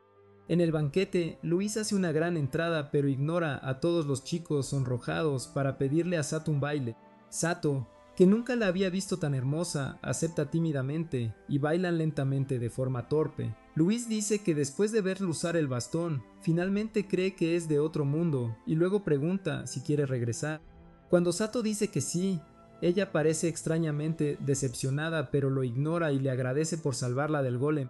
En el banquete, Louise hace una gran entrada pero ignora a todos los chicos sonrojados para pedirle a Sato un baile. Sato, que nunca la había visto tan hermosa, acepta tímidamente y bailan lentamente de forma torpe. Louise dice que después de verlo usar el bastón, finalmente cree que es de otro mundo y luego pregunta si quiere regresar. Cuando Sato dice que sí, Ella parece extrañamente decepcionada, pero lo ignora y le agradece por salvarla del golem.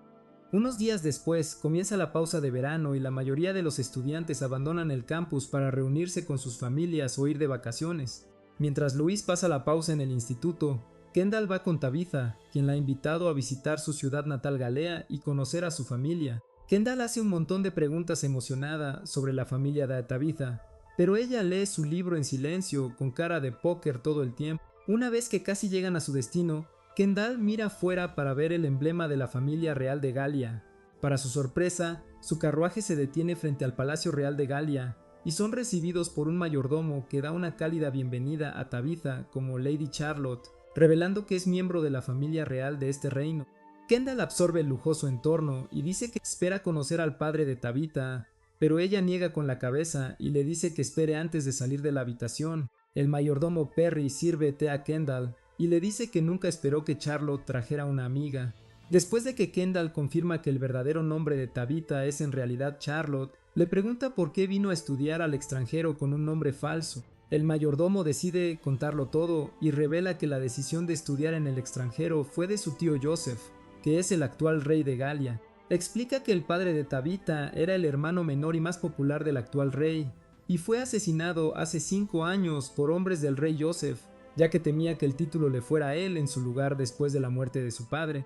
Unos días después, comienza la pausa de verano y la mayoría de los estudiantes abandonan el campus para reunirse con sus familias o ir de vacaciones. Mientras Louise pasa la pausa en el instituto, Kendall va con Tabitha, quien la ha invitado a visitar su ciudad natal Galea y conocer a su familia. Kendall hace un montón de preguntas emocionada sobre la familia de Tabitha, pero ella lee su libro en silencio, con cara de póker todo el tiempo. Una vez que casi llegan a su destino, Kendall mira afuera para ver el emblema de la familia real de Galia. Para su sorpresa, su carruaje se detiene frente al Palacio Real de Galia, y son recibidos por un mayordomo que da una cálida bienvenida a Tabitha como Lady Charlotte, revelando que es miembro de la familia real de este reino. Kendall absorbe el lujoso entorno y dice que espera conocer al padre de Tabitha, pero ella niega con la cabeza y le dice que espere antes de salir de la habitación. El mayordomo Perry sirve té a Kendall y le dice que nunca esperó que Charlotte trajera una amiga. Después de que Kendall confirma que el verdadero nombre de Tabitha es en realidad Charlotte, le pregunta por qué vino a estudiar al extranjero con un nombre falso. El mayordomo decide contarlo todo y revela que la decisión de estudiar en el extranjero fue de su tío Joseph, que es el actual rey de Galia. Explica que el padre de Tabitha era el hermano menor y más popular del actual rey, y fue asesinado hace 5 años por hombres del rey Joseph, ya que temía que el título le fuera a él en su lugar después de la muerte de su padre.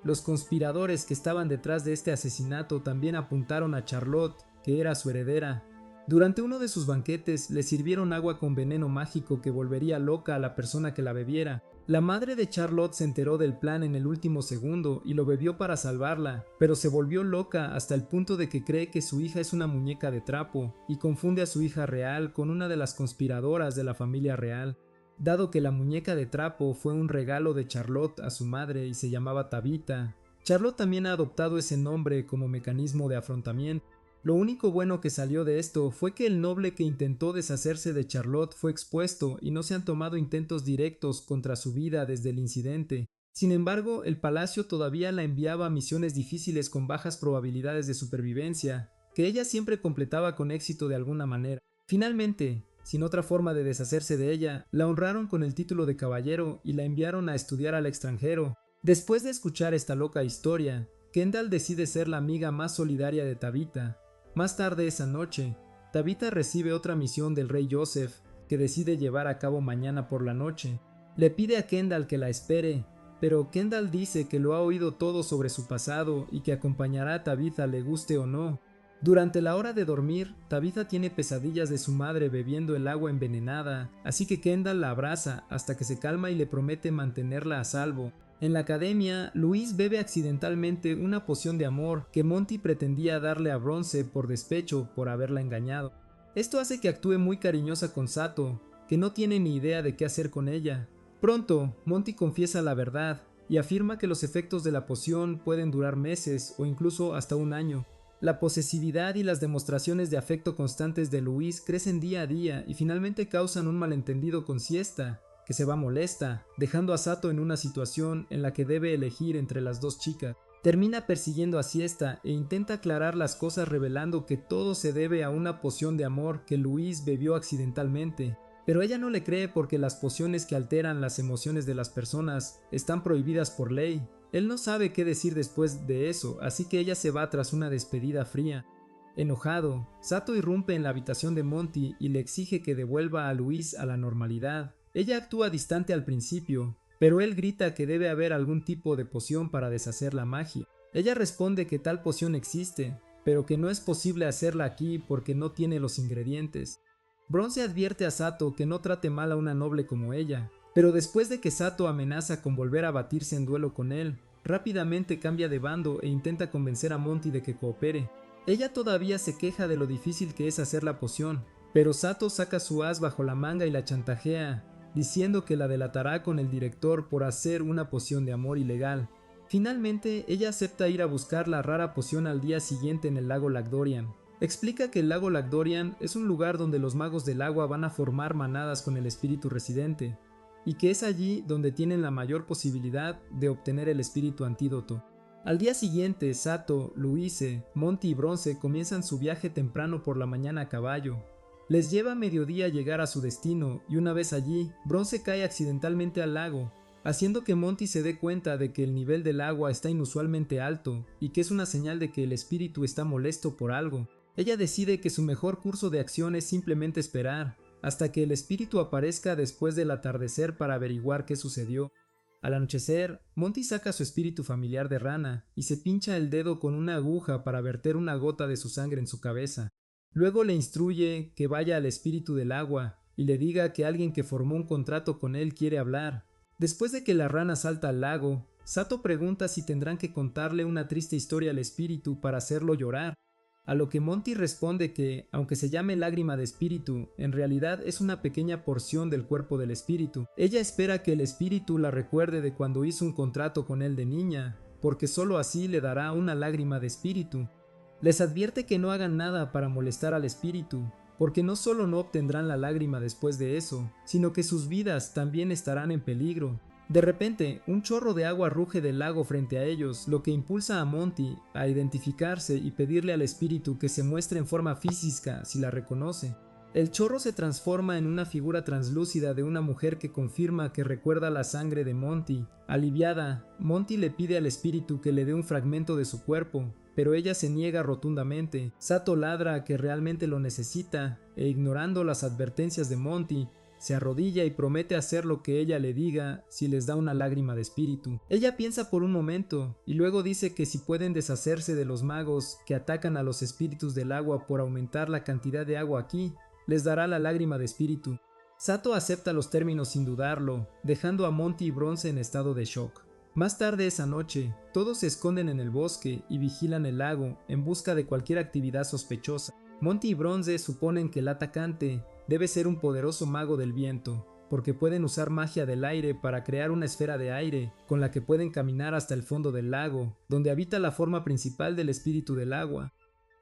Los conspiradores que estaban detrás de este asesinato también apuntaron a Charlotte, que era su heredera. Durante uno de sus banquetes le sirvieron agua con veneno mágico que volvería loca a la persona que la bebiera. La madre de Charlotte se enteró del plan en el último segundo y lo bebió para salvarla, pero se volvió loca hasta el punto de que cree que su hija es una muñeca de trapo y confunde a su hija real con una de las conspiradoras de la familia real. Dado que la muñeca de trapo fue un regalo de Charlotte a su madre y se llamaba Tabitha, Charlotte también ha adoptado ese nombre como mecanismo de afrontamiento. Lo único bueno que salió de esto fue que el noble que intentó deshacerse de Charlotte fue expuesto y no se han tomado intentos directos contra su vida desde el incidente. Sin embargo, el palacio todavía la enviaba a misiones difíciles con bajas probabilidades de supervivencia, que ella siempre completaba con éxito de alguna manera. Finalmente, sin otra forma de deshacerse de ella, la honraron con el título de caballero y la enviaron a estudiar al extranjero. Después de escuchar esta loca historia, Kendall decide ser la amiga más solidaria de Tabitha. Más tarde esa noche, Tabitha recibe otra misión del rey Joseph, que decide llevar a cabo mañana por la noche. Le pide a Kendall que la espere, pero Kendall dice que lo ha oído todo sobre su pasado y que acompañará a Tabitha le guste o no. Durante la hora de dormir, Tabitha tiene pesadillas de su madre bebiendo el agua envenenada, así que Kendall la abraza hasta que se calma y le promete mantenerla a salvo. En la academia, Louise bebe accidentalmente una poción de amor que Monty pretendía darle a Bronce por despecho por haberla engañado. Esto hace que actúe muy cariñosa con Sato, que no tiene ni idea de qué hacer con ella. Pronto, Monty confiesa la verdad y afirma que los efectos de la poción pueden durar meses o incluso hasta un año. La posesividad y las demostraciones de afecto constantes de Louise crecen día a día y finalmente causan un malentendido con Siesta, que se va molesta, dejando a Sato en una situación en la que debe elegir entre las dos chicas. Termina persiguiendo a Siesta e intenta aclarar las cosas revelando que todo se debe a una poción de amor que Louise bebió accidentalmente. Pero ella no le cree porque las pociones que alteran las emociones de las personas están prohibidas por ley. Él no sabe qué decir después de eso, así que ella se va tras una despedida fría. Enojado, Sato irrumpe en la habitación de Monty y le exige que devuelva a Louise a la normalidad. Ella actúa distante al principio, pero él grita que debe haber algún tipo de poción para deshacer la magia. Ella responde que tal poción existe, pero que no es posible hacerla aquí porque no tiene los ingredientes. Bronce advierte a Sato que no trate mal a una noble como ella, pero después de que Sato amenaza con volver a batirse en duelo con él, rápidamente cambia de bando e intenta convencer a Monty de que coopere. Ella todavía se queja de lo difícil que es hacer la poción, pero Sato saca su as bajo la manga y la chantajea, diciendo que la delatará con el director por hacer una poción de amor ilegal. Finalmente, ella acepta ir a buscar la rara poción al día siguiente en el lago Lagdorian. Explica que el lago Lagdorian es un lugar donde los magos del agua van a formar manadas con el espíritu residente, y que es allí donde tienen la mayor posibilidad de obtener el espíritu antídoto. Al día siguiente, Sato, Louise, Monty y Bronce comienzan su viaje temprano por la mañana a caballo. Les lleva a mediodía llegar a su destino y una vez allí, Bronce cae accidentalmente al lago, haciendo que Monty se dé cuenta de que el nivel del agua está inusualmente alto y que es una señal de que el espíritu está molesto por algo. Ella decide que su mejor curso de acción es simplemente esperar, hasta que el espíritu aparezca después del atardecer para averiguar qué sucedió. Al anochecer, Monty saca su espíritu familiar de rana y se pincha el dedo con una aguja para verter una gota de su sangre en su cabeza. Luego le instruye que vaya al espíritu del agua y le diga que alguien que formó un contrato con él quiere hablar. Después de que la rana salta al lago, Sato pregunta si tendrán que contarle una triste historia al espíritu para hacerlo llorar, a lo que Monty responde que, aunque se llame lágrima de espíritu, en realidad es una pequeña porción del cuerpo del espíritu. Ella espera que el espíritu la recuerde de cuando hizo un contrato con él de niña, porque solo así le dará una lágrima de espíritu. Les advierte que no hagan nada para molestar al espíritu, porque no solo no obtendrán la lágrima después de eso, sino que sus vidas también estarán en peligro. De repente, un chorro de agua ruge del lago frente a ellos, lo que impulsa a Monty a identificarse y pedirle al espíritu que se muestre en forma física si la reconoce. El chorro se transforma en una figura translúcida de una mujer que confirma que recuerda la sangre de Monty. Aliviada, Monty le pide al espíritu que le dé un fragmento de su cuerpo, pero ella se niega rotundamente. Sato ladra que realmente lo necesita, e ignorando las advertencias de Monty, se arrodilla y promete hacer lo que ella le diga si les da una lágrima de espíritu. Ella piensa por un momento y luego dice que si pueden deshacerse de los magos que atacan a los espíritus del agua por aumentar la cantidad de agua aquí, les dará la lágrima de espíritu. Sato acepta los términos sin dudarlo, dejando a Monty y Bronce en estado de shock. Más tarde esa noche, todos se esconden en el bosque y vigilan el lago en busca de cualquier actividad sospechosa. Monty y Bronce suponen que el atacante debe ser un poderoso mago del viento, porque pueden usar magia del aire para crear una esfera de aire con la que pueden caminar hasta el fondo del lago, donde habita la forma principal del espíritu del agua.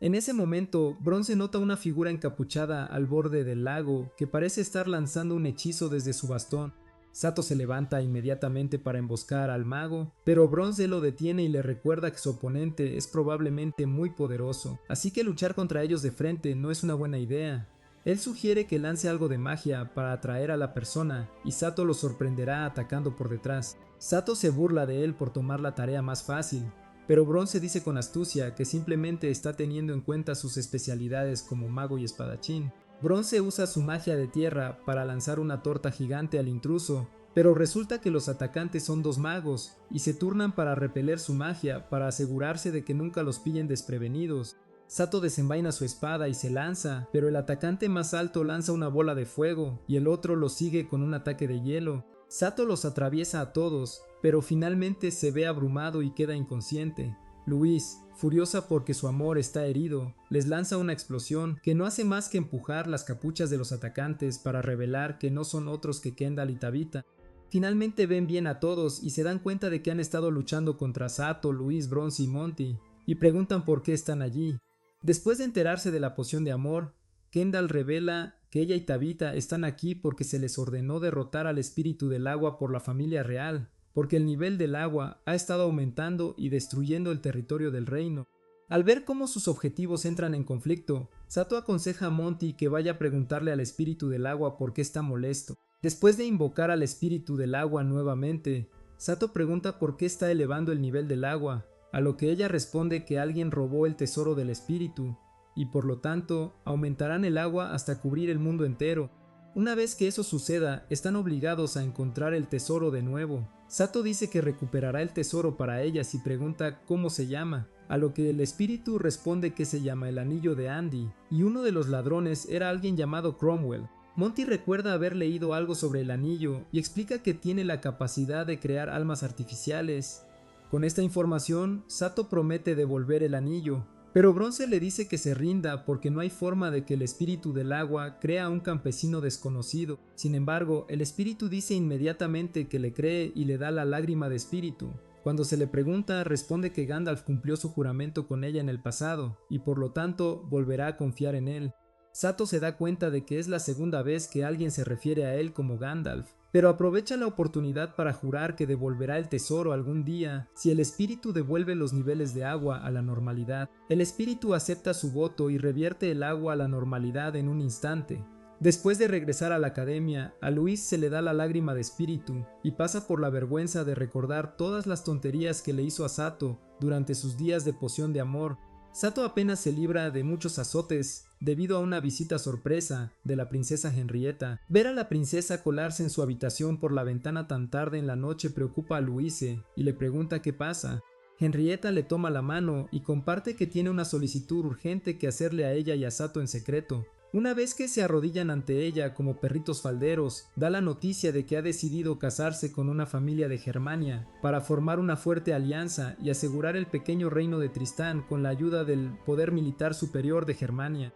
En ese momento, Bronce nota una figura encapuchada al borde del lago que parece estar lanzando un hechizo desde su bastón. Sato se levanta inmediatamente para emboscar al mago, pero Bronze lo detiene y le recuerda que su oponente es probablemente muy poderoso, así que luchar contra ellos de frente no es una buena idea. Él sugiere que lance algo de magia para atraer a la persona y Sato lo sorprenderá atacando por detrás. Sato se burla de él por tomar la tarea más fácil, pero Bronze dice con astucia que simplemente está teniendo en cuenta sus especialidades como mago y espadachín. Bronze usa su magia de tierra para lanzar una torta gigante al intruso, pero resulta que los atacantes son dos magos y se turnan para repeler su magia para asegurarse de que nunca los pillen desprevenidos. Sato desenvaina su espada y se lanza, pero el atacante más alto lanza una bola de fuego y el otro lo sigue con un ataque de hielo. Sato los atraviesa a todos, pero finalmente se ve abrumado y queda inconsciente. Louise, furiosa porque su amor está herido, les lanza una explosión que no hace más que empujar las capuchas de los atacantes para revelar que no son otros que Kendall y Tabitha. Finalmente ven bien a todos y se dan cuenta de que han estado luchando contra Sato, Louise, Bronze y Monty, y preguntan por qué están allí. Después de enterarse de la poción de amor, Kendall revela que ella y Tabitha están aquí porque se les ordenó derrotar al espíritu del agua por la familia real, porque el nivel del agua ha estado aumentando y destruyendo el territorio del reino. Al ver cómo sus objetivos entran en conflicto, Sato aconseja a Monty que vaya a preguntarle al espíritu del agua por qué está molesto. Después de invocar al espíritu del agua nuevamente, Sato pregunta por qué está elevando el nivel del agua, a lo que ella responde que alguien robó el tesoro del espíritu, y por lo tanto aumentarán el agua hasta cubrir el mundo entero. Una vez que eso suceda, están obligados a encontrar el tesoro de nuevo. Sato dice que recuperará el tesoro para ellas y pregunta cómo se llama, a lo que el espíritu responde que se llama el anillo de Andy, y uno de los ladrones era alguien llamado Cromwell. Monty recuerda haber leído algo sobre el anillo y explica que tiene la capacidad de crear almas artificiales. Con esta información, Sato promete devolver el anillo, pero Bronze le dice que se rinda porque no hay forma de que el espíritu del agua crea a un campesino desconocido. Sin embargo, el espíritu dice inmediatamente que le cree y le da la lágrima de espíritu. Cuando se le pregunta, responde que Gandalf cumplió su juramento con ella en el pasado y por lo tanto volverá a confiar en él. Sato se da cuenta de que es la segunda vez que alguien se refiere a él como Gandalf, pero aprovecha la oportunidad para jurar que devolverá el tesoro algún día si el espíritu devuelve los niveles de agua a la normalidad. El espíritu acepta su voto y revierte el agua a la normalidad en un instante. Después de regresar a la academia, a Luis se le da la lágrima de espíritu y pasa por la vergüenza de recordar todas las tonterías que le hizo a Sato durante sus días de poción de amor. Sato apenas se libra de muchos azotes debido a una visita sorpresa de la princesa Henrietta. Ver a la princesa colarse en su habitación por la ventana tan tarde en la noche preocupa a Louise y le pregunta qué pasa. Henrietta le toma la mano y comparte que tiene una solicitud urgente que hacerle a ella y a Sato en secreto. Una vez que se arrodillan ante ella como perritos falderos, da la noticia de que ha decidido casarse con una familia de Germania para formar una fuerte alianza y asegurar el pequeño reino de Tristán con la ayuda del poder militar superior de Germania.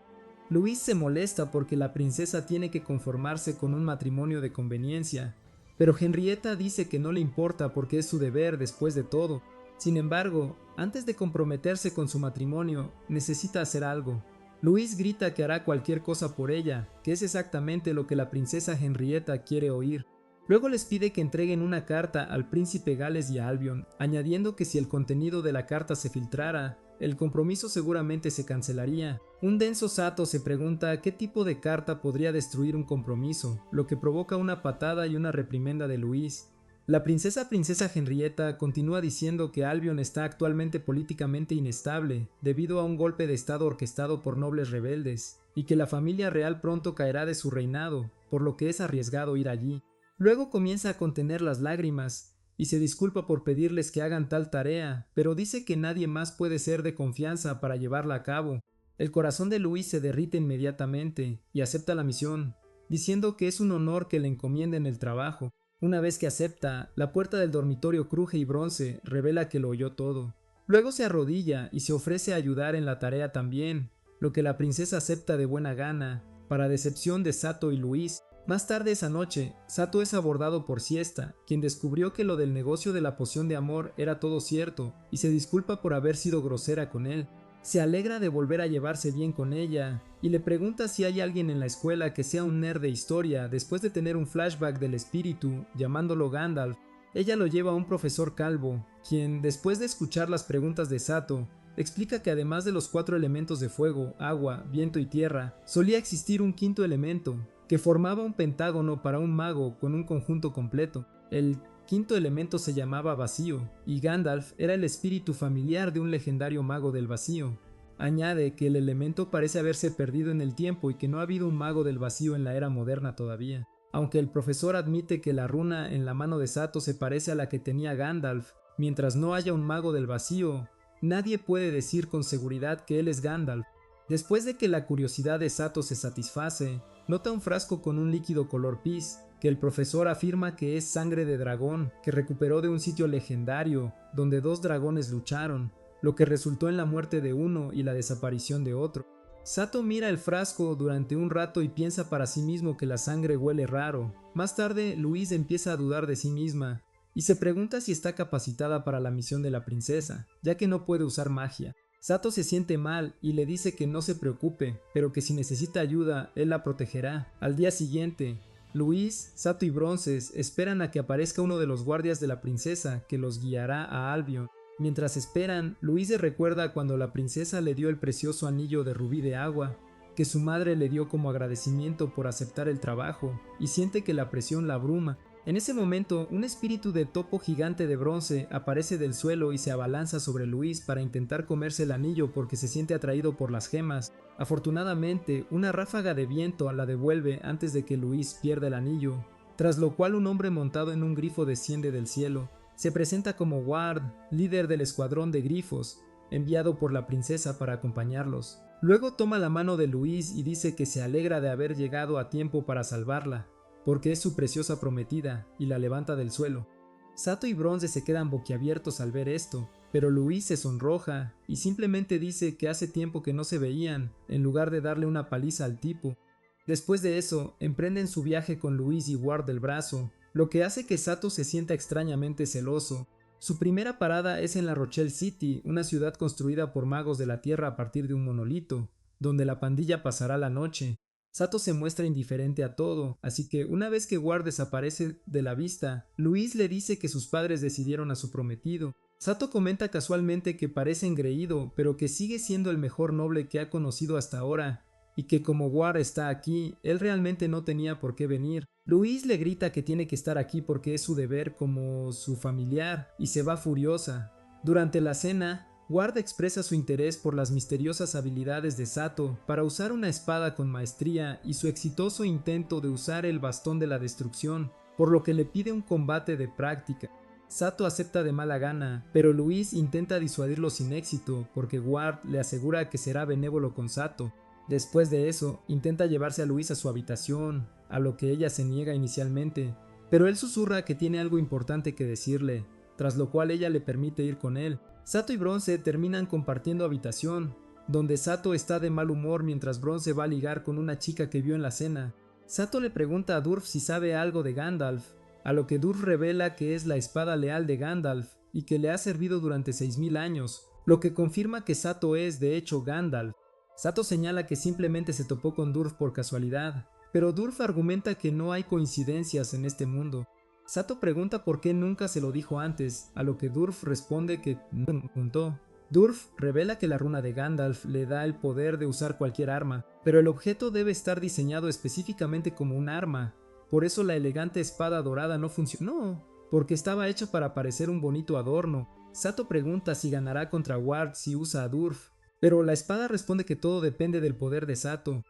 Luis se molesta porque la princesa tiene que conformarse con un matrimonio de conveniencia, pero Henrietta dice que no le importa porque es su deber después de todo. Sin embargo, antes de comprometerse con su matrimonio, necesita hacer algo. Luis grita que hará cualquier cosa por ella, que es exactamente lo que la princesa Henrietta quiere oír. Luego les pide que entreguen una carta al príncipe Gales y a Albion, añadiendo que si el contenido de la carta se filtrara, el compromiso seguramente se cancelaría. Un denso Sato se pregunta qué tipo de carta podría destruir un compromiso, lo que provoca una patada y una reprimenda de Luis. La princesa Henrietta continúa diciendo que Albion está actualmente políticamente inestable debido a un golpe de estado orquestado por nobles rebeldes, y que la familia real pronto caerá de su reinado, por lo que es arriesgado ir allí. Luego comienza a contener las lágrimas, y se disculpa por pedirles que hagan tal tarea, pero dice que nadie más puede ser de confianza para llevarla a cabo. El corazón de Luis se derrite inmediatamente, y acepta la misión, diciendo que es un honor que le encomienden el trabajo. Una vez que acepta, la puerta del dormitorio cruje y Bronce revela que lo oyó todo. Luego se arrodilla y se ofrece a ayudar en la tarea también, lo que la princesa acepta de buena gana, para decepción de Sato y Luis. Más tarde esa noche, Sato es abordado por Siesta, quien descubrió que lo del negocio de la poción de amor era todo cierto, y se disculpa por haber sido grosera con él. Se alegra de volver a llevarse bien con ella, y le pregunta si hay alguien en la escuela que sea un nerd de historia después de tener un flashback del espíritu, llamándolo Gandalf. Ella lo lleva a un profesor calvo, quien, después de escuchar las preguntas de Sato, explica que además de los 4 elementos de fuego, agua, viento y tierra, solía existir un quinto elemento, que formaba un pentágono para un mago con un conjunto completo. El quinto elemento se llamaba Vacío, y Gandalf era el espíritu familiar de un legendario mago del vacío. Añade que el elemento parece haberse perdido en el tiempo y que no ha habido un mago del vacío en la era moderna todavía. Aunque el profesor admite que la runa en la mano de Sato se parece a la que tenía Gandalf, mientras no haya un mago del vacío, nadie puede decir con seguridad que él es Gandalf. Después de que la curiosidad de Sato se satisface, nota un frasco con un líquido color pis, que el profesor afirma que es sangre de dragón, que recuperó de un sitio legendario, donde 2 dragones lucharon, lo que resultó en la muerte de uno y la desaparición de otro. Sato mira el frasco durante un rato y piensa para sí mismo que la sangre huele raro. Más tarde, Louise empieza a dudar de sí misma, y se pregunta si está capacitada para la misión de la princesa, ya que no puede usar magia. Sato se siente mal y le dice que no se preocupe, pero que si necesita ayuda, él la protegerá. Al día siguiente, Luis, Sato y Bronces esperan a que aparezca uno de los guardias de la princesa que los guiará a Albion. Mientras esperan, Luis se recuerda cuando la princesa le dio el precioso anillo de rubí de agua, que su madre le dio como agradecimiento por aceptar el trabajo, y siente que la presión la abruma. En ese momento, un espíritu de topo gigante de bronce aparece del suelo y se abalanza sobre Luis para intentar comerse el anillo porque se siente atraído por las gemas. Afortunadamente, una ráfaga de viento la devuelve antes de que Luis pierda el anillo, tras lo cual un hombre montado en un grifo desciende del cielo. Se presenta como Ward, líder del escuadrón de grifos, enviado por la princesa para acompañarlos. Luego toma la mano de Luis y dice que se alegra de haber llegado a tiempo para salvarla, porque es su preciosa prometida, y la levanta del suelo. Sato y Bronce se quedan boquiabiertos al ver esto, pero Luis se sonroja y simplemente dice que hace tiempo que no se veían, en lugar de darle una paliza al tipo. Después de eso, emprenden su viaje con Luis y Ward del brazo, lo que hace que Sato se sienta extrañamente celoso. Su primera parada es en la Rochelle City, una ciudad construida por magos de la Tierra a partir de un monolito, donde la pandilla pasará la noche. Sato se muestra indiferente a todo, así que una vez que Ward desaparece de la vista, Louise le dice que sus padres decidieron a su prometido. Sato comenta casualmente que parece engreído, pero que sigue siendo el mejor noble que ha conocido hasta ahora, y que como Ward está aquí, él realmente no tenía por qué venir. Louise le grita que tiene que estar aquí porque es su deber como su familiar, y se va furiosa. Durante la cena, Ward expresa su interés por las misteriosas habilidades de Sato para usar una espada con maestría y su exitoso intento de usar el bastón de la destrucción, por lo que le pide un combate de práctica. Sato acepta de mala gana, pero Louise intenta disuadirlo sin éxito porque Ward le asegura que será benévolo con Sato. Después de eso, intenta llevarse a Louise a su habitación, a lo que ella se niega inicialmente, pero él susurra que tiene algo importante que decirle, tras lo cual ella le permite ir con él. Sato y Bronce terminan compartiendo habitación, donde Sato está de mal humor mientras Bronce va a ligar con una chica que vio en la cena. Sato le pregunta a Durf si sabe algo de Gandalf, a lo que Durf revela que es la espada leal de Gandalf y que le ha servido durante 6000 años, lo que confirma que Sato es de hecho Gandalf. Sato señala que simplemente se topó con Durf por casualidad, pero Durf argumenta que no hay coincidencias en este mundo. Sato pregunta por qué nunca se lo dijo antes, a lo que Durf responde que no me preguntó. Durf revela que la runa de Gandalf le da el poder de usar cualquier arma, pero el objeto debe estar diseñado específicamente como un arma. Por eso la elegante espada dorada no funcionó, porque estaba hecha para parecer un bonito adorno. Sato pregunta si ganará contra Ward si usa a Durf, pero la espada responde que todo depende del poder de Sato.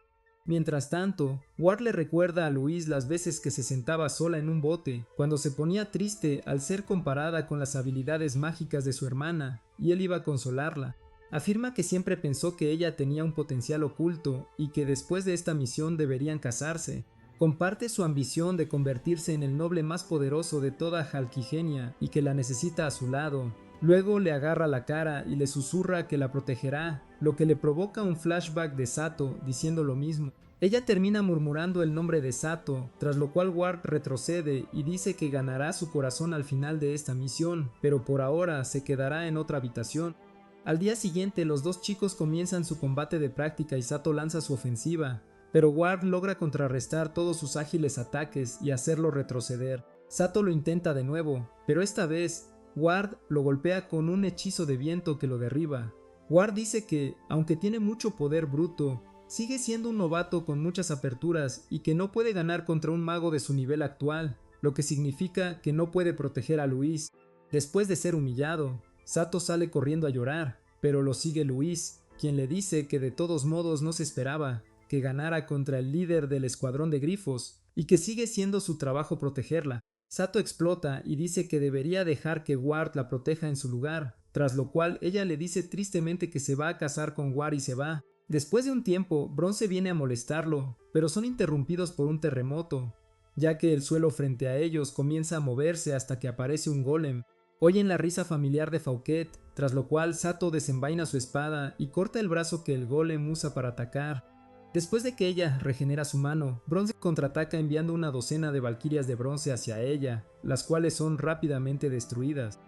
Mientras tanto, Ward le recuerda a Louise las veces que se sentaba sola en un bote, cuando se ponía triste al ser comparada con las habilidades mágicas de su hermana, y él iba a consolarla. Afirma que siempre pensó que ella tenía un potencial oculto y que después de esta misión deberían casarse. Comparte su ambición de convertirse en el noble más poderoso de toda Halquigenia y que la necesita a su lado. Luego le agarra la cara y le susurra que la protegerá, lo que le provoca un flashback de Sato diciendo lo mismo. Ella termina murmurando el nombre de Sato, tras lo cual Ward retrocede y dice que ganará su corazón al final de esta misión, pero por ahora se quedará en otra habitación. Al día siguiente los dos chicos comienzan su combate de práctica y Sato lanza su ofensiva, pero Ward logra contrarrestar todos sus ágiles ataques y hacerlo retroceder. Sato lo intenta de nuevo, pero esta vez Ward lo golpea con un hechizo de viento que lo derriba. Ward dice que, aunque tiene mucho poder bruto, sigue siendo un novato con muchas aperturas y que no puede ganar contra un mago de su nivel actual, lo que significa que no puede proteger a Louise. Después de ser humillado, Sato sale corriendo a llorar, pero lo sigue Louise, quien le dice que de todos modos no se esperaba que ganara contra el líder del escuadrón de grifos y que sigue siendo su trabajo protegerla. Sato explota y dice que debería dejar que Ward la proteja en su lugar, tras lo cual ella le dice tristemente que se va a casar con Ward y se va. Después de un tiempo, Bronce viene a molestarlo, pero son interrumpidos por un terremoto, ya que el suelo frente a ellos comienza a moverse hasta que aparece un golem. Oyen la risa familiar de Fauquet, tras lo cual Sato desenvaina su espada y corta el brazo que el golem usa para atacar. Después de que ella regenera su mano, Bronce contraataca enviando una docena de valquirias de bronce hacia ella, las cuales son rápidamente destruidas.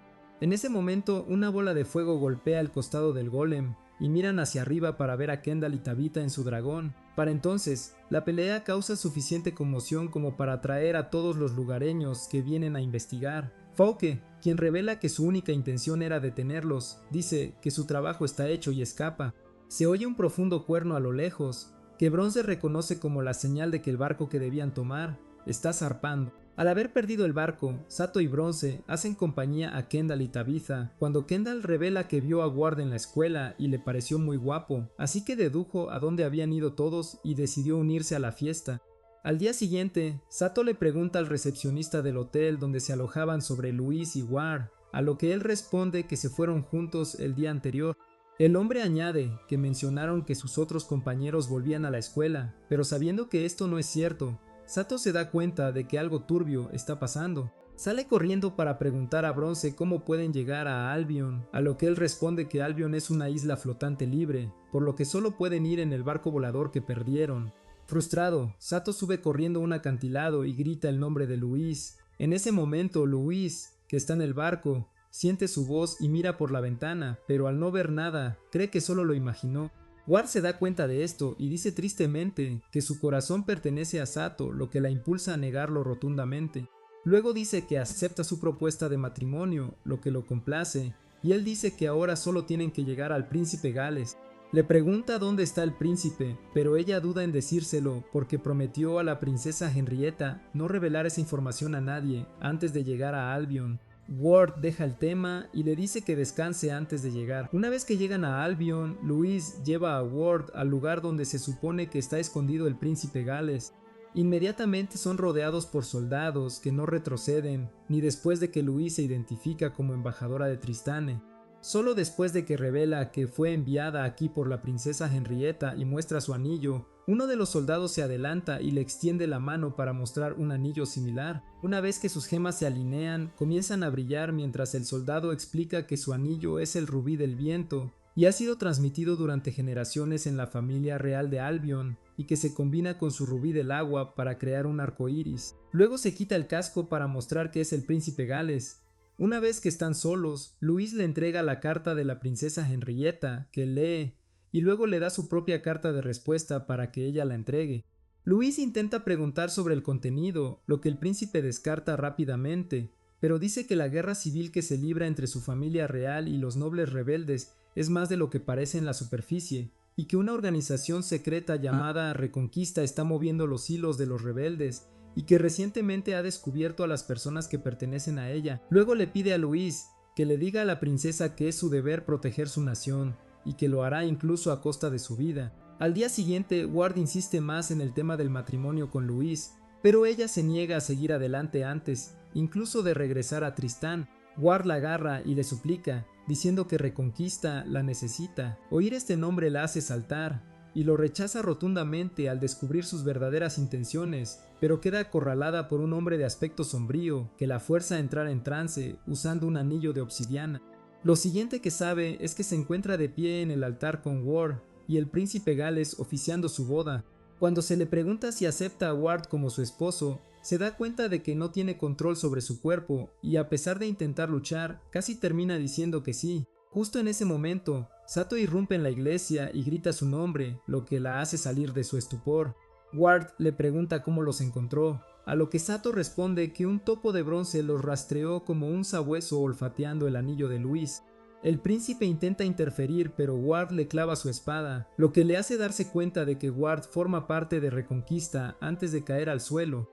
En ese momento, una bola de fuego golpea el costado del golem, y miran hacia arriba para ver a Kendall y Tabitha en su dragón. Para entonces, la pelea causa suficiente conmoción como para atraer a todos los lugareños que vienen a investigar. Fauque, quien revela que su única intención era detenerlos, dice que su trabajo está hecho y escapa. Se oye un profundo cuerno a lo lejos, que Bronce reconoce como la señal de que el barco que debían tomar está zarpando. Al haber perdido el barco, Sato y Bronce hacen compañía a Kendall y Tabitha, cuando Kendall revela que vio a Ward en la escuela y le pareció muy guapo, así que dedujo a dónde habían ido todos y decidió unirse a la fiesta. Al día siguiente, Sato le pregunta al recepcionista del hotel donde se alojaban sobre Louise y Ward, a lo que él responde que se fueron juntos el día anterior. El hombre añade que mencionaron que sus otros compañeros volvían a la escuela, pero sabiendo que esto no es cierto, Sato se da cuenta de que algo turbio está pasando. Sale corriendo para preguntar a Bronce cómo pueden llegar a Albion, a lo que él responde que Albion es una isla flotante libre, por lo que solo pueden ir en el barco volador que perdieron. Frustrado, Sato sube corriendo a un acantilado y grita el nombre de Louise. En ese momento, Louise, que está en el barco, siente su voz y mira por la ventana, pero al no ver nada, cree que solo lo imaginó. Ward se da cuenta de esto y dice tristemente que su corazón pertenece a Sato, lo que la impulsa a negarlo rotundamente. Luego dice que acepta su propuesta de matrimonio, lo que lo complace, y él dice que ahora solo tienen que llegar al príncipe Gales. Le pregunta dónde está el príncipe, pero ella duda en decírselo porque prometió a la princesa Henrietta no revelar esa información a nadie antes de llegar a Albion. Ward deja el tema y le dice que descanse antes de llegar. Una vez que llegan a Albion, Louise lleva a Ward al lugar donde se supone que está escondido el príncipe Gales. Inmediatamente son rodeados por soldados que no retroceden, ni después de que Louise se identifica como embajadora de Tristane. Solo después de que revela que fue enviada aquí por la princesa Henrietta y muestra su anillo, uno de los soldados se adelanta y le extiende la mano para mostrar un anillo similar. Una vez que sus gemas se alinean, comienzan a brillar mientras el soldado explica que su anillo es el rubí del viento y ha sido transmitido durante generaciones en la familia real de Albion y que se combina con su rubí del agua para crear un arco iris. Luego se quita el casco para mostrar que es el príncipe Gales. Una vez que están solos, Louise le entrega la carta de la princesa Henrietta, que lee, y luego le da su propia carta de respuesta para que ella la entregue. Louise intenta preguntar sobre el contenido, lo que el príncipe descarta rápidamente, pero dice que la guerra civil que se libra entre su familia real y los nobles rebeldes es más de lo que parece en la superficie, y que una organización secreta llamada Reconquista está moviendo los hilos de los rebeldes, y que recientemente ha descubierto a las personas que pertenecen a ella. Luego le pide a Louise que le diga a la princesa que es su deber proteger su nación, y que lo hará incluso a costa de su vida. Al día siguiente, Ward insiste más en el tema del matrimonio con Louise, pero ella se niega a seguir adelante antes, incluso de regresar a Tristán. Ward la agarra y le suplica, diciendo que Reconquista la necesita. Oír este nombre la hace saltar, y lo rechaza rotundamente al descubrir sus verdaderas intenciones, pero queda acorralada por un hombre de aspecto sombrío que la fuerza a entrar en trance usando un anillo de obsidiana. Lo siguiente que sabe es que se encuentra de pie en el altar con Ward y el príncipe Gales oficiando su boda. Cuando se le pregunta si acepta a Ward como su esposo, se da cuenta de que no tiene control sobre su cuerpo y a pesar de intentar luchar, casi termina diciendo que sí. Justo en ese momento, Sato irrumpe en la iglesia y grita su nombre, lo que la hace salir de su estupor. Ward le pregunta cómo los encontró, a lo que Sato responde que un topo de bronce los rastreó como un sabueso olfateando el anillo de Louise. El príncipe intenta interferir, pero Ward le clava su espada, lo que le hace darse cuenta de que Ward forma parte de Reconquista antes de caer al suelo.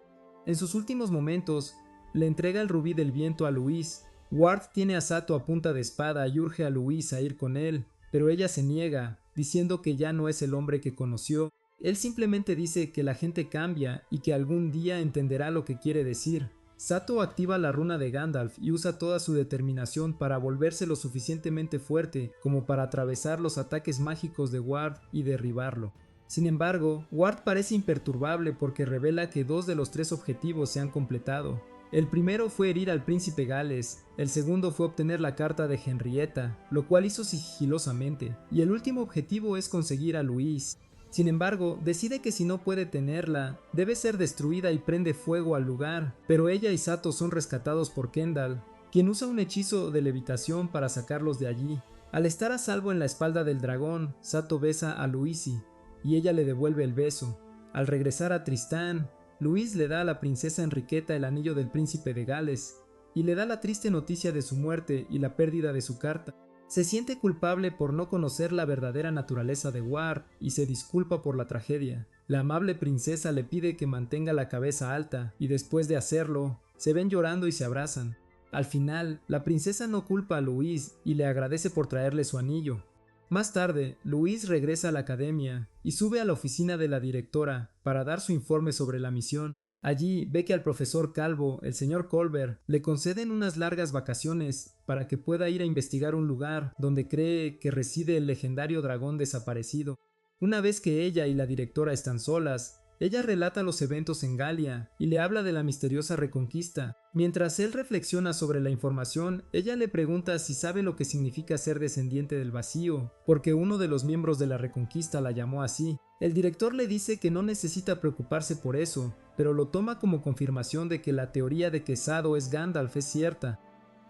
En sus últimos momentos, le entrega el rubí del viento a Louise. Ward tiene a Sato a punta de espada y urge a Louise a ir con él, pero ella se niega, diciendo que ya no es el hombre que conoció. Él simplemente dice que la gente cambia y que algún día entenderá lo que quiere decir. Sato activa la runa de Gandalf y usa toda su determinación para volverse lo suficientemente fuerte como para atravesar los ataques mágicos de Ward y derribarlo. Sin embargo, Ward parece imperturbable porque revela que 2 de los 3 objetivos se han completado. El primero fue herir al príncipe Gales, el segundo fue obtener la carta de Henrietta, lo cual hizo sigilosamente, y el último objetivo es conseguir a Louise. Sin embargo, decide que si no puede tenerla, debe ser destruida y prende fuego al lugar, pero ella y Sato son rescatados por Kendall, quien usa un hechizo de levitación para sacarlos de allí. Al estar a salvo en la espalda del dragón, Sato besa a Louise, y ella le devuelve el beso. Al regresar a Tristán, Louise le da a la princesa Enriqueta el anillo del príncipe de Gales, y le da la triste noticia de su muerte y la pérdida de su carta. Se siente culpable por no conocer la verdadera naturaleza de Ward y se disculpa por la tragedia. La amable princesa le pide que mantenga la cabeza alta y después de hacerlo, se ven llorando y se abrazan. Al final, la princesa no culpa a Louise y le agradece por traerle su anillo. Más tarde, Louise regresa a la academia y sube a la oficina de la directora para dar su informe sobre la misión. Allí ve que al profesor Calvo, el señor Colbert, le conceden unas largas vacaciones para que pueda ir a investigar un lugar donde cree que reside el legendario dragón desaparecido. Una vez que ella y la directora están solas, ella relata los eventos en Galia y le habla de la misteriosa Reconquista. Mientras él reflexiona sobre la información, ella le pregunta si sabe lo que significa ser descendiente del vacío, porque uno de los miembros de la Reconquista la llamó así. El director le dice que no necesita preocuparse por eso, pero lo toma como confirmación de que la teoría de que Sado es Gandalf es cierta.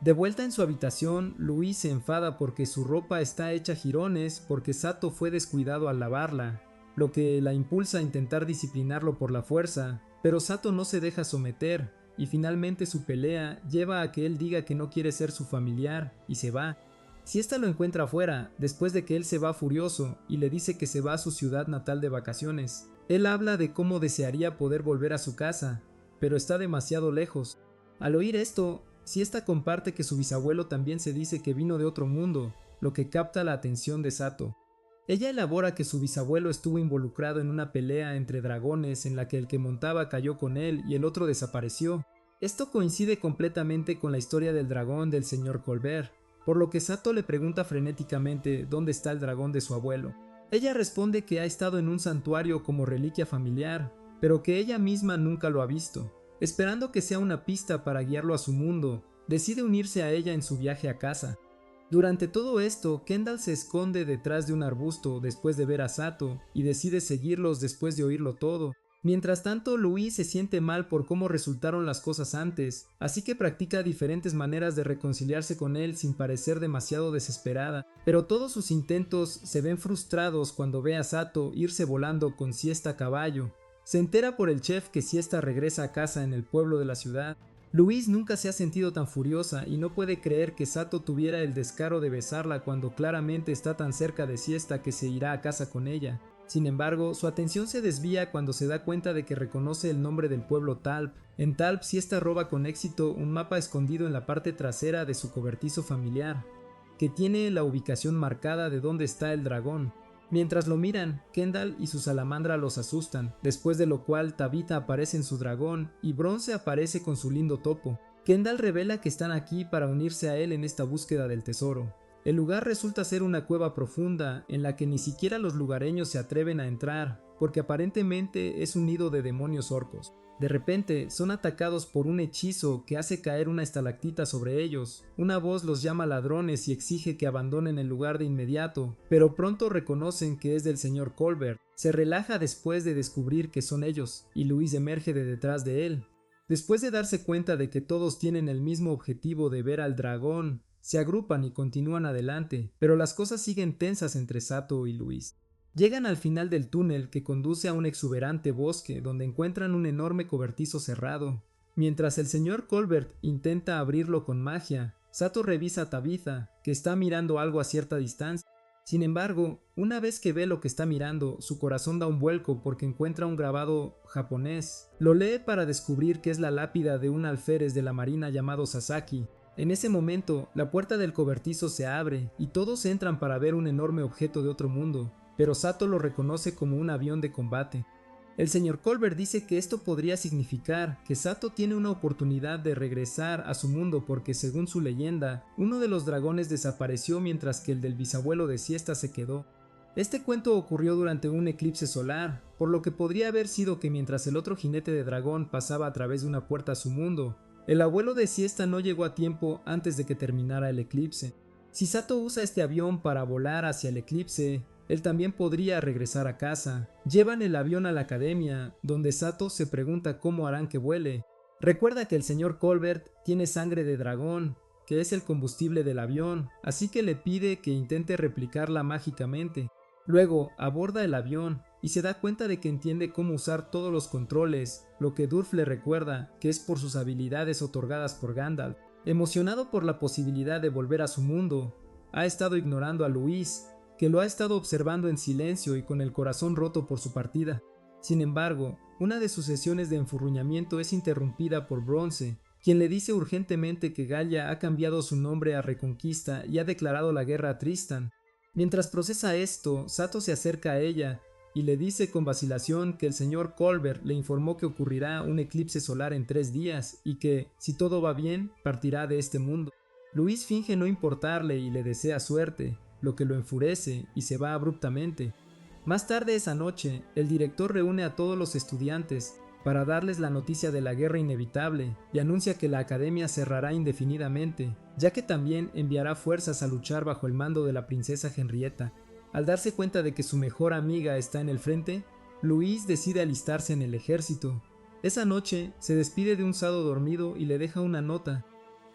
De vuelta en su habitación, Louise se enfada porque su ropa está hecha jirones porque Sato fue descuidado al lavarla, lo que la impulsa a intentar disciplinarlo por la fuerza, pero Sato no se deja someter, y finalmente su pelea lleva a que él diga que no quiere ser su familiar y se va. Siesta lo encuentra afuera, después de que él se va furioso y le dice que se va a su ciudad natal de vacaciones. Él habla de cómo desearía poder volver a su casa, pero está demasiado lejos. Al oír esto, Siesta comparte que su bisabuelo también se dice que vino de otro mundo, lo que capta la atención de Sato. Ella elabora que su bisabuelo estuvo involucrado en una pelea entre dragones en la que el que montaba cayó con él y el otro desapareció. Esto coincide completamente con la historia del dragón del señor Colbert, por lo que Sato le pregunta frenéticamente dónde está el dragón de su abuelo. Ella responde que ha estado en un santuario como reliquia familiar, pero que ella misma nunca lo ha visto. Esperando que sea una pista para guiarlo a su mundo, decide unirse a ella en su viaje a casa. Durante todo esto, Kendall se esconde detrás de un arbusto después de ver a Sato y decide seguirlos después de oírlo todo. Mientras tanto, Louise se siente mal por cómo resultaron las cosas antes, así que practica diferentes maneras de reconciliarse con él sin parecer demasiado desesperada, pero todos sus intentos se ven frustrados cuando ve a Sato irse volando con Siesta a caballo. Se entera por el chef que Siesta regresa a casa en el pueblo de la ciudad. Louise nunca se ha sentido tan furiosa y no puede creer que Sato tuviera el descaro de besarla cuando claramente está tan cerca de Siesta que se irá a casa con ella. Sin embargo, su atención se desvía cuando se da cuenta de que reconoce el nombre del pueblo Talp. En Talp, Siesta roba con éxito un mapa escondido en la parte trasera de su cobertizo familiar, que tiene la ubicación marcada de dónde está el dragón. Mientras lo miran, Kendall y su salamandra los asustan, después de lo cual Tabitha aparece en su dragón y Bronce aparece con su lindo topo. Kendall revela que están aquí para unirse a él en esta búsqueda del tesoro. El lugar resulta ser una cueva profunda en la que ni siquiera los lugareños se atreven a entrar, porque aparentemente es un nido de demonios orcos. De repente, son atacados por un hechizo que hace caer una estalactita sobre ellos. Una voz los llama ladrones y exige que abandonen el lugar de inmediato, pero pronto reconocen que es del señor Colbert. Se relaja después de descubrir que son ellos, y Louise emerge de detrás de él. Después de darse cuenta de que todos tienen el mismo objetivo de ver al dragón, se agrupan y continúan adelante, pero las cosas siguen tensas entre Sato y Louise. Llegan al final del túnel que conduce a un exuberante bosque donde encuentran un enorme cobertizo cerrado. Mientras el señor Colbert intenta abrirlo con magia, Sato revisa a Tabitha, que está mirando algo a cierta distancia. Sin embargo, una vez que ve lo que está mirando, su corazón da un vuelco porque encuentra un grabado japonés. Lo lee para descubrir que es la lápida de un alférez de la marina llamado Sasaki. En ese momento, la puerta del cobertizo se abre y todos entran para ver un enorme objeto de otro mundo, pero Sato lo reconoce como un avión de combate. El señor Colbert dice que esto podría significar que Sato tiene una oportunidad de regresar a su mundo porque, según su leyenda, uno de los dragones desapareció mientras que el del bisabuelo de Siesta se quedó. Este cuento ocurrió durante un eclipse solar, por lo que podría haber sido que mientras el otro jinete de dragón pasaba a través de una puerta a su mundo, el abuelo de Siesta no llegó a tiempo antes de que terminara el eclipse. Si Sato usa este avión para volar hacia el eclipse, él también podría regresar a casa. Llevan el avión a la academia, donde Sato se pregunta cómo harán que vuele. Recuerda que el señor Colbert tiene sangre de dragón, que es el combustible del avión, así que le pide que intente replicarla mágicamente. Luego aborda el avión y se da cuenta de que entiende cómo usar todos los controles, lo que Durf le recuerda que es por sus habilidades otorgadas por Gandalf. Emocionado por la posibilidad de volver a su mundo, ha estado ignorando a Louise, que lo ha estado observando en silencio y con el corazón roto por su partida. Sin embargo, una de sus sesiones de enfurruñamiento es interrumpida por Bronce, quien le dice urgentemente que Galia ha cambiado su nombre a Reconquista y ha declarado la guerra a Tristan. Mientras procesa esto, Sato se acerca a ella y le dice con vacilación que el señor Colbert le informó que ocurrirá un eclipse solar en 3 días y que, si todo va bien, partirá de este mundo. Louise finge no importarle y le desea suerte, lo que lo enfurece y se va abruptamente. Más tarde esa noche, el director reúne a todos los estudiantes para darles la noticia de la guerra inevitable y anuncia que la academia cerrará indefinidamente, ya que también enviará fuerzas a luchar bajo el mando de la princesa Henrietta. Al darse cuenta de que su mejor amiga está en el frente, Louise decide alistarse en el ejército. Esa noche se despide de un Sado dormido y le deja una nota.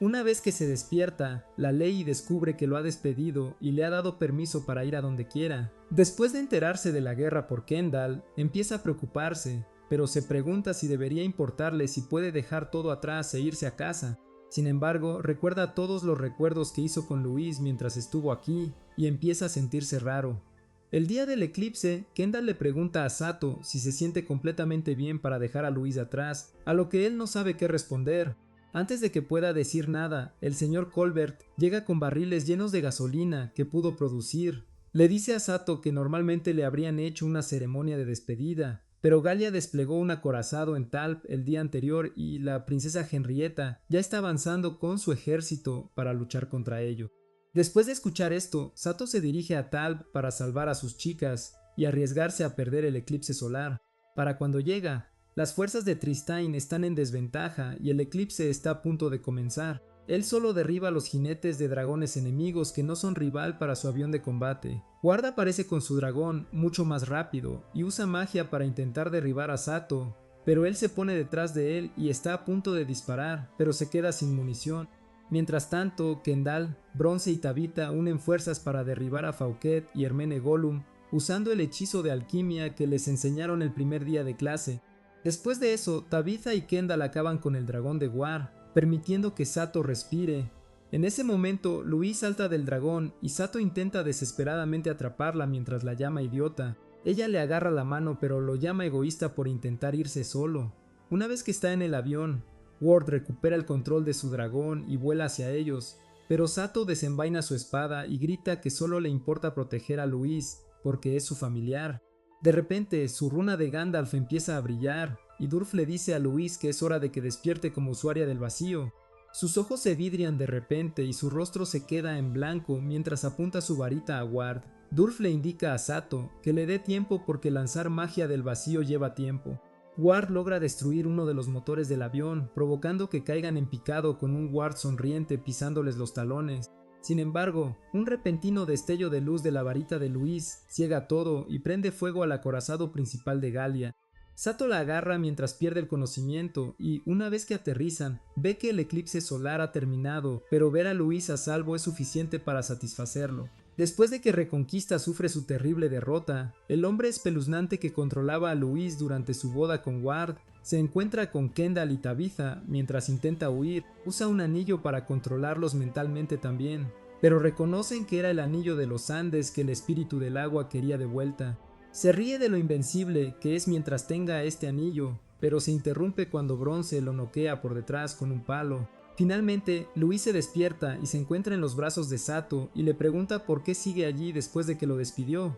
Una vez que se despierta, la Ley descubre que lo ha despedido y le ha dado permiso para ir a donde quiera. Después de enterarse de la guerra por Kendall, empieza a preocuparse, pero se pregunta si debería importarle si puede dejar todo atrás e irse a casa. Sin embargo, recuerda todos los recuerdos que hizo con Louise mientras estuvo aquí y empieza a sentirse raro. El día del eclipse, Kendall le pregunta a Sato si se siente completamente bien para dejar a Louise atrás, a lo que él no sabe qué responder. Antes de que pueda decir nada, el señor Colbert llega con barriles llenos de gasolina que pudo producir. Le dice a Sato que normalmente le habrían hecho una ceremonia de despedida, pero Galia desplegó un acorazado en Talp el día anterior y la princesa Henrietta ya está avanzando con su ejército para luchar contra ello. Después de escuchar esto, Sato se dirige a Talp para salvar a sus chicas y arriesgarse a perder el eclipse solar. Para cuando llega, las fuerzas de Tristane están en desventaja y el eclipse está a punto de comenzar. Él solo derriba a los jinetes de dragones enemigos que no son rival para su avión de combate. Ward aparece con su dragón mucho más rápido y usa magia para intentar derribar a Sato, pero él se pone detrás de él y está a punto de disparar, pero se queda sin munición. Mientras tanto, Kendall, Bronce y Tabitha unen fuerzas para derribar a Fauquet y Hermene Gollum, usando el hechizo de alquimia que les enseñaron el primer día de clase. Después de eso, Tabitha y Kendall acaban con el dragón de War, permitiendo que Sato respire. En ese momento, Louise salta del dragón y Sato intenta desesperadamente atraparla mientras la llama idiota. Ella le agarra la mano pero lo llama egoísta por intentar irse solo. Una vez que está en el avión, Ward recupera el control de su dragón y vuela hacia ellos, pero Sato desenvaina su espada y grita que solo le importa proteger a Louise porque es su familiar. De repente, su runa de Gandalf empieza a brillar, y Durf le dice a Louise que es hora de que despierte como usuaria del vacío. Sus ojos se vidrian de repente y su rostro se queda en blanco mientras apunta su varita a Ward. Durf le indica a Sato que le dé tiempo porque lanzar magia del vacío lleva tiempo. Ward logra destruir uno de los motores del avión, provocando que caigan en picado con un Ward sonriente pisándoles los talones. Sin embargo, un repentino destello de luz de la varita de Louise ciega todo y prende fuego al acorazado principal de Galia. Sato la agarra mientras pierde el conocimiento y, una vez que aterrizan, ve que el eclipse solar ha terminado, pero ver a Louise a salvo es suficiente para satisfacerlo. Después de que Reconquista sufre su terrible derrota, el hombre espeluznante que controlaba a Louise durante su boda con Ward se encuentra con Kendall y Tabitha mientras intenta huir. Usa un anillo para controlarlos mentalmente también, pero reconocen que era el anillo de los Andes que el espíritu del agua quería de vuelta. Se ríe de lo invencible que es mientras tenga este anillo, pero se interrumpe cuando Bronce lo noquea por detrás con un palo. Finalmente, Louise se despierta y se encuentra en los brazos de Sato y le pregunta por qué sigue allí después de que lo despidió,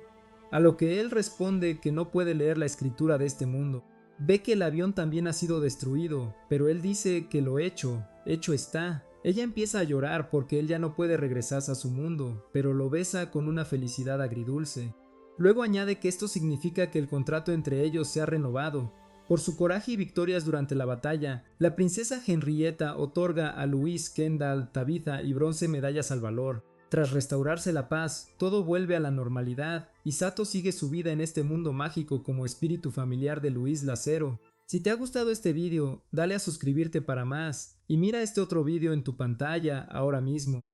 a lo que él responde que no puede leer la escritura de este mundo. Ve que el avión también ha sido destruido, pero él dice que lo hecho está. Ella empieza a llorar porque él ya no puede regresarse a su mundo, pero lo besa con una felicidad agridulce. Luego añade que esto significa que el contrato entre ellos se ha renovado. Por su coraje y victorias durante la batalla, la princesa Henrietta otorga a Louise, Kendall, Tabitha y Bronce medallas al valor. Tras restaurarse la paz, todo vuelve a la normalidad y Sato sigue su vida en este mundo mágico como espíritu familiar de Louise Lacero. Si te ha gustado este vídeo, dale a suscribirte para más y mira este otro vídeo en tu pantalla ahora mismo.